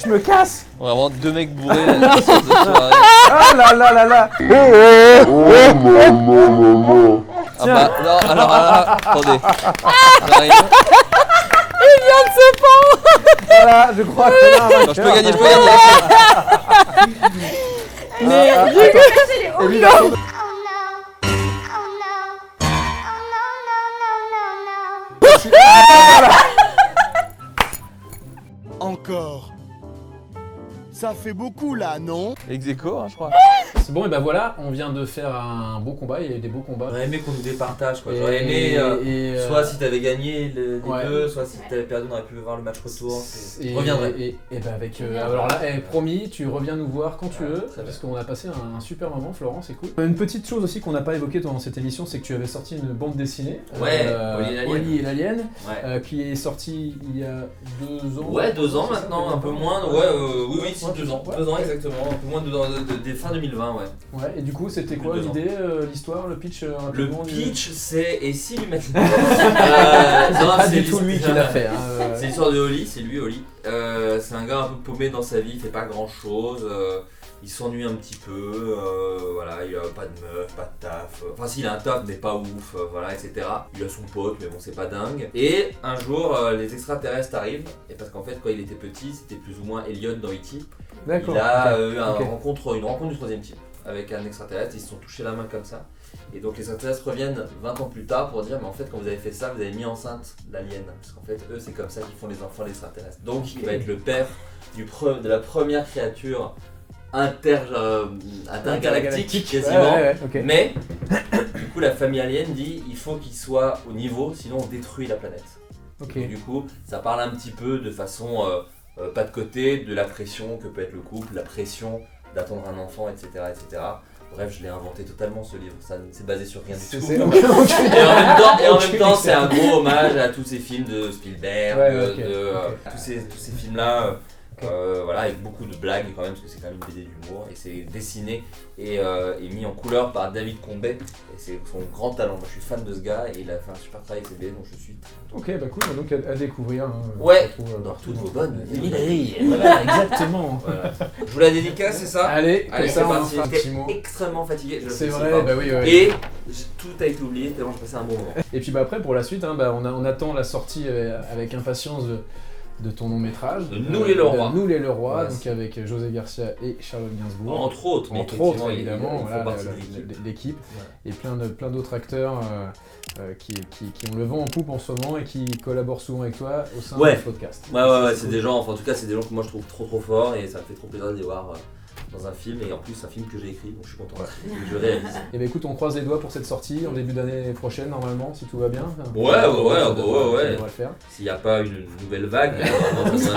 S1: Je me casse.
S2: Vraiment deux mecs bourrés à la sorte de soirée.
S1: Ah là là là là.
S2: Ah bah non, alors attendez. J'arrive.
S7: Il vient de se pendre.
S1: Voilà, je crois que là,
S2: Non, je peux gagner, je peux gagner.
S7: Mais
S1: Évidemment.
S12: Encore. Ça fait beaucoup là, non?
S2: Ex-aequo, hein, je crois.
S1: C'est bon, et ben voilà, on vient de faire un beau combat, il y a eu des beaux combats.
S2: J'aurais aimé qu'on nous départage quoi.
S1: Et-
S2: J'aurais aimé
S1: et,
S2: soit si t'avais gagné les
S1: ouais.
S2: deux, soit si t'avais perdu, on aurait pu voir le match retour.
S1: Et,
S2: Je reviendrai.
S1: Et ben avec. Alors là, promis, tu reviens nous voir quand tu veux,
S2: très bien.
S1: parce qu'on a passé un super moment, Florent, c'est cool. Une petite chose aussi qu'on n'a pas évoquée dans cette émission, c'est que tu avais sorti une bande dessinée.
S2: Ouais, Oli et l'alien.
S1: Oli et l'alien,
S2: Ouais.
S1: qui est sortie il y a 2 ans.
S2: Ouais, 2 ans
S1: c'est ça,
S2: maintenant,
S1: ça,
S2: un peu moins. Ouais, oui, si, 2 ans. 2 ans exactement, un peu moins des fin 2020, ouais.
S1: Ouais, et du coup, c'était quoi
S2: 2 ans.
S1: l'idée, l'histoire, le pitch
S2: Le
S1: rapidement, du-
S2: pitch, c'est et si l'humanité.
S1: C'est
S2: non,
S1: pas
S2: c'est
S1: du tout lui qui l'a fait. Hein,
S2: C'est l'histoire de Oli, c'est lui, Oli. C'est un gars un peu paumé dans sa vie, il fait pas grand chose. Il s'ennuie un petit peu, voilà, il a pas de meuf, pas de taf. Enfin, s'il a un taf, mais pas ouf, voilà, etc. Il a son pote, mais bon, c'est pas dingue. Et un jour, les extraterrestres arrivent, et parce qu'en fait, quand il était petit, c'était plus ou moins Elliot dans E.T.
S1: D'accord.
S2: Il a
S1: ok,
S2: eu une
S1: ok.
S2: rencontre du troisième type avec un extraterrestre, ils se sont touchés la main comme ça. Et donc les extraterrestres reviennent 20 ans plus tard pour dire mais en fait quand vous avez fait ça, vous avez mis enceinte l'alien. Parce qu'en fait eux c'est comme ça qu'ils font les enfants les extraterrestres. Donc il va être le père de la première créature intergalactique quasiment.
S1: Ouais, ok.
S2: Mais du coup la famille alien dit il faut qu'il soit au niveau sinon on détruit la planète.
S1: Ok.
S2: Donc, du coup ça parle un petit peu de façon pas de côté de la pression que peut être le couple, la pression d'attendre un enfant, etc. etc. Bref, je l'ai inventé totalement ce livre, ça c'est basé sur rien du tout.
S1: C'est-
S2: Et en même temps, c'est un gros hommage à tous ces films de Spielberg,
S1: Ouais, ok,
S2: tous ces films-là, voilà, avec beaucoup de blagues quand même, parce que c'est quand même une BD d'humour, et c'est dessiné et mis en couleur par David Combet, et c'est son grand talent. Moi je suis fan de ce gars, et il a fait un super travail avec ses BD, donc je suis...
S1: Ok, bah cool, donc à découvrir. Hein,
S2: Ouais,
S1: on retrouve,
S2: dans
S1: partout.
S2: toutes vos bonnes
S1: Voilà, exactement.
S2: Voilà. Je vous la dédicace, c'est ça?
S1: Allez, comme
S2: Allez,
S1: ça
S2: c'est
S1: on en
S2: parti.
S1: fera un petit mot.
S2: J'étais extrêmement fatigué, je
S1: C'est
S2: sais
S1: vrai,
S2: pas.
S1: bah oui, ouais.
S2: Et tout a été oublié tellement j'ai passé un bon moment.
S1: Et puis bah après pour la suite, hein, bah, on attend la sortie avec impatience de ton long métrage.
S2: De Nous les Leroy.
S1: De Nous les Leroy,
S2: Voilà,
S1: donc
S2: c'est-
S1: avec José Garcia et Charlotte Gainsbourg.
S2: Entre autres, mais
S1: Entre autres,
S2: effectivement,
S1: évidemment,
S2: ils font
S1: voilà,
S2: partie de l'équipe.
S1: l'équipe. Et plein d'autres acteurs qui ont le vent en poupe en ce moment et qui collaborent souvent avec toi au sein
S2: Ouais.
S1: du podcast.
S2: Ouais, c'est des gens, enfin en tout cas c'est des gens que moi je trouve trop forts et ça me fait trop plaisir de les voir dans un film et en plus un film que j'ai écrit donc je suis content et que je réalise.
S1: Et bah écoute, on croise les doigts pour cette sortie en début d'année prochaine normalement, si tout va bien.
S2: Ouais.
S1: Ça devrait le faire.
S2: S'il n'y a pas une nouvelle vague,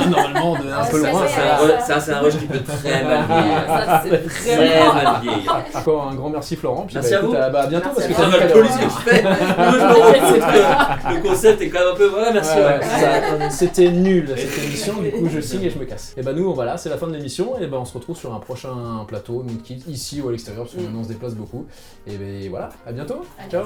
S1: Normalement, un peu loin.
S2: c'est un rush qui peut très mal vieillir.
S7: Ça, c'est
S2: Très mal vieillir.
S1: Encore un grand merci Florent. Puis
S2: Merci
S1: bah,
S2: à vous.
S1: écoute, bah, à bientôt parce que
S2: C'est
S1: t'as
S2: la
S1: dit
S2: police que je fais. Moi je me rends compte que le concept est quand même un peu. Voilà, merci.
S1: Ouais,
S2: ouais.
S1: c'était nul cette émission, du coup je signe et je me casse. Et bah nous voilà, c'est la fin de l'émission et bah on se retrouve sur un prochain plateau, ici ou à l'extérieur parce que maintenant on se déplace beaucoup. Et ben voilà, à bientôt. Ciao.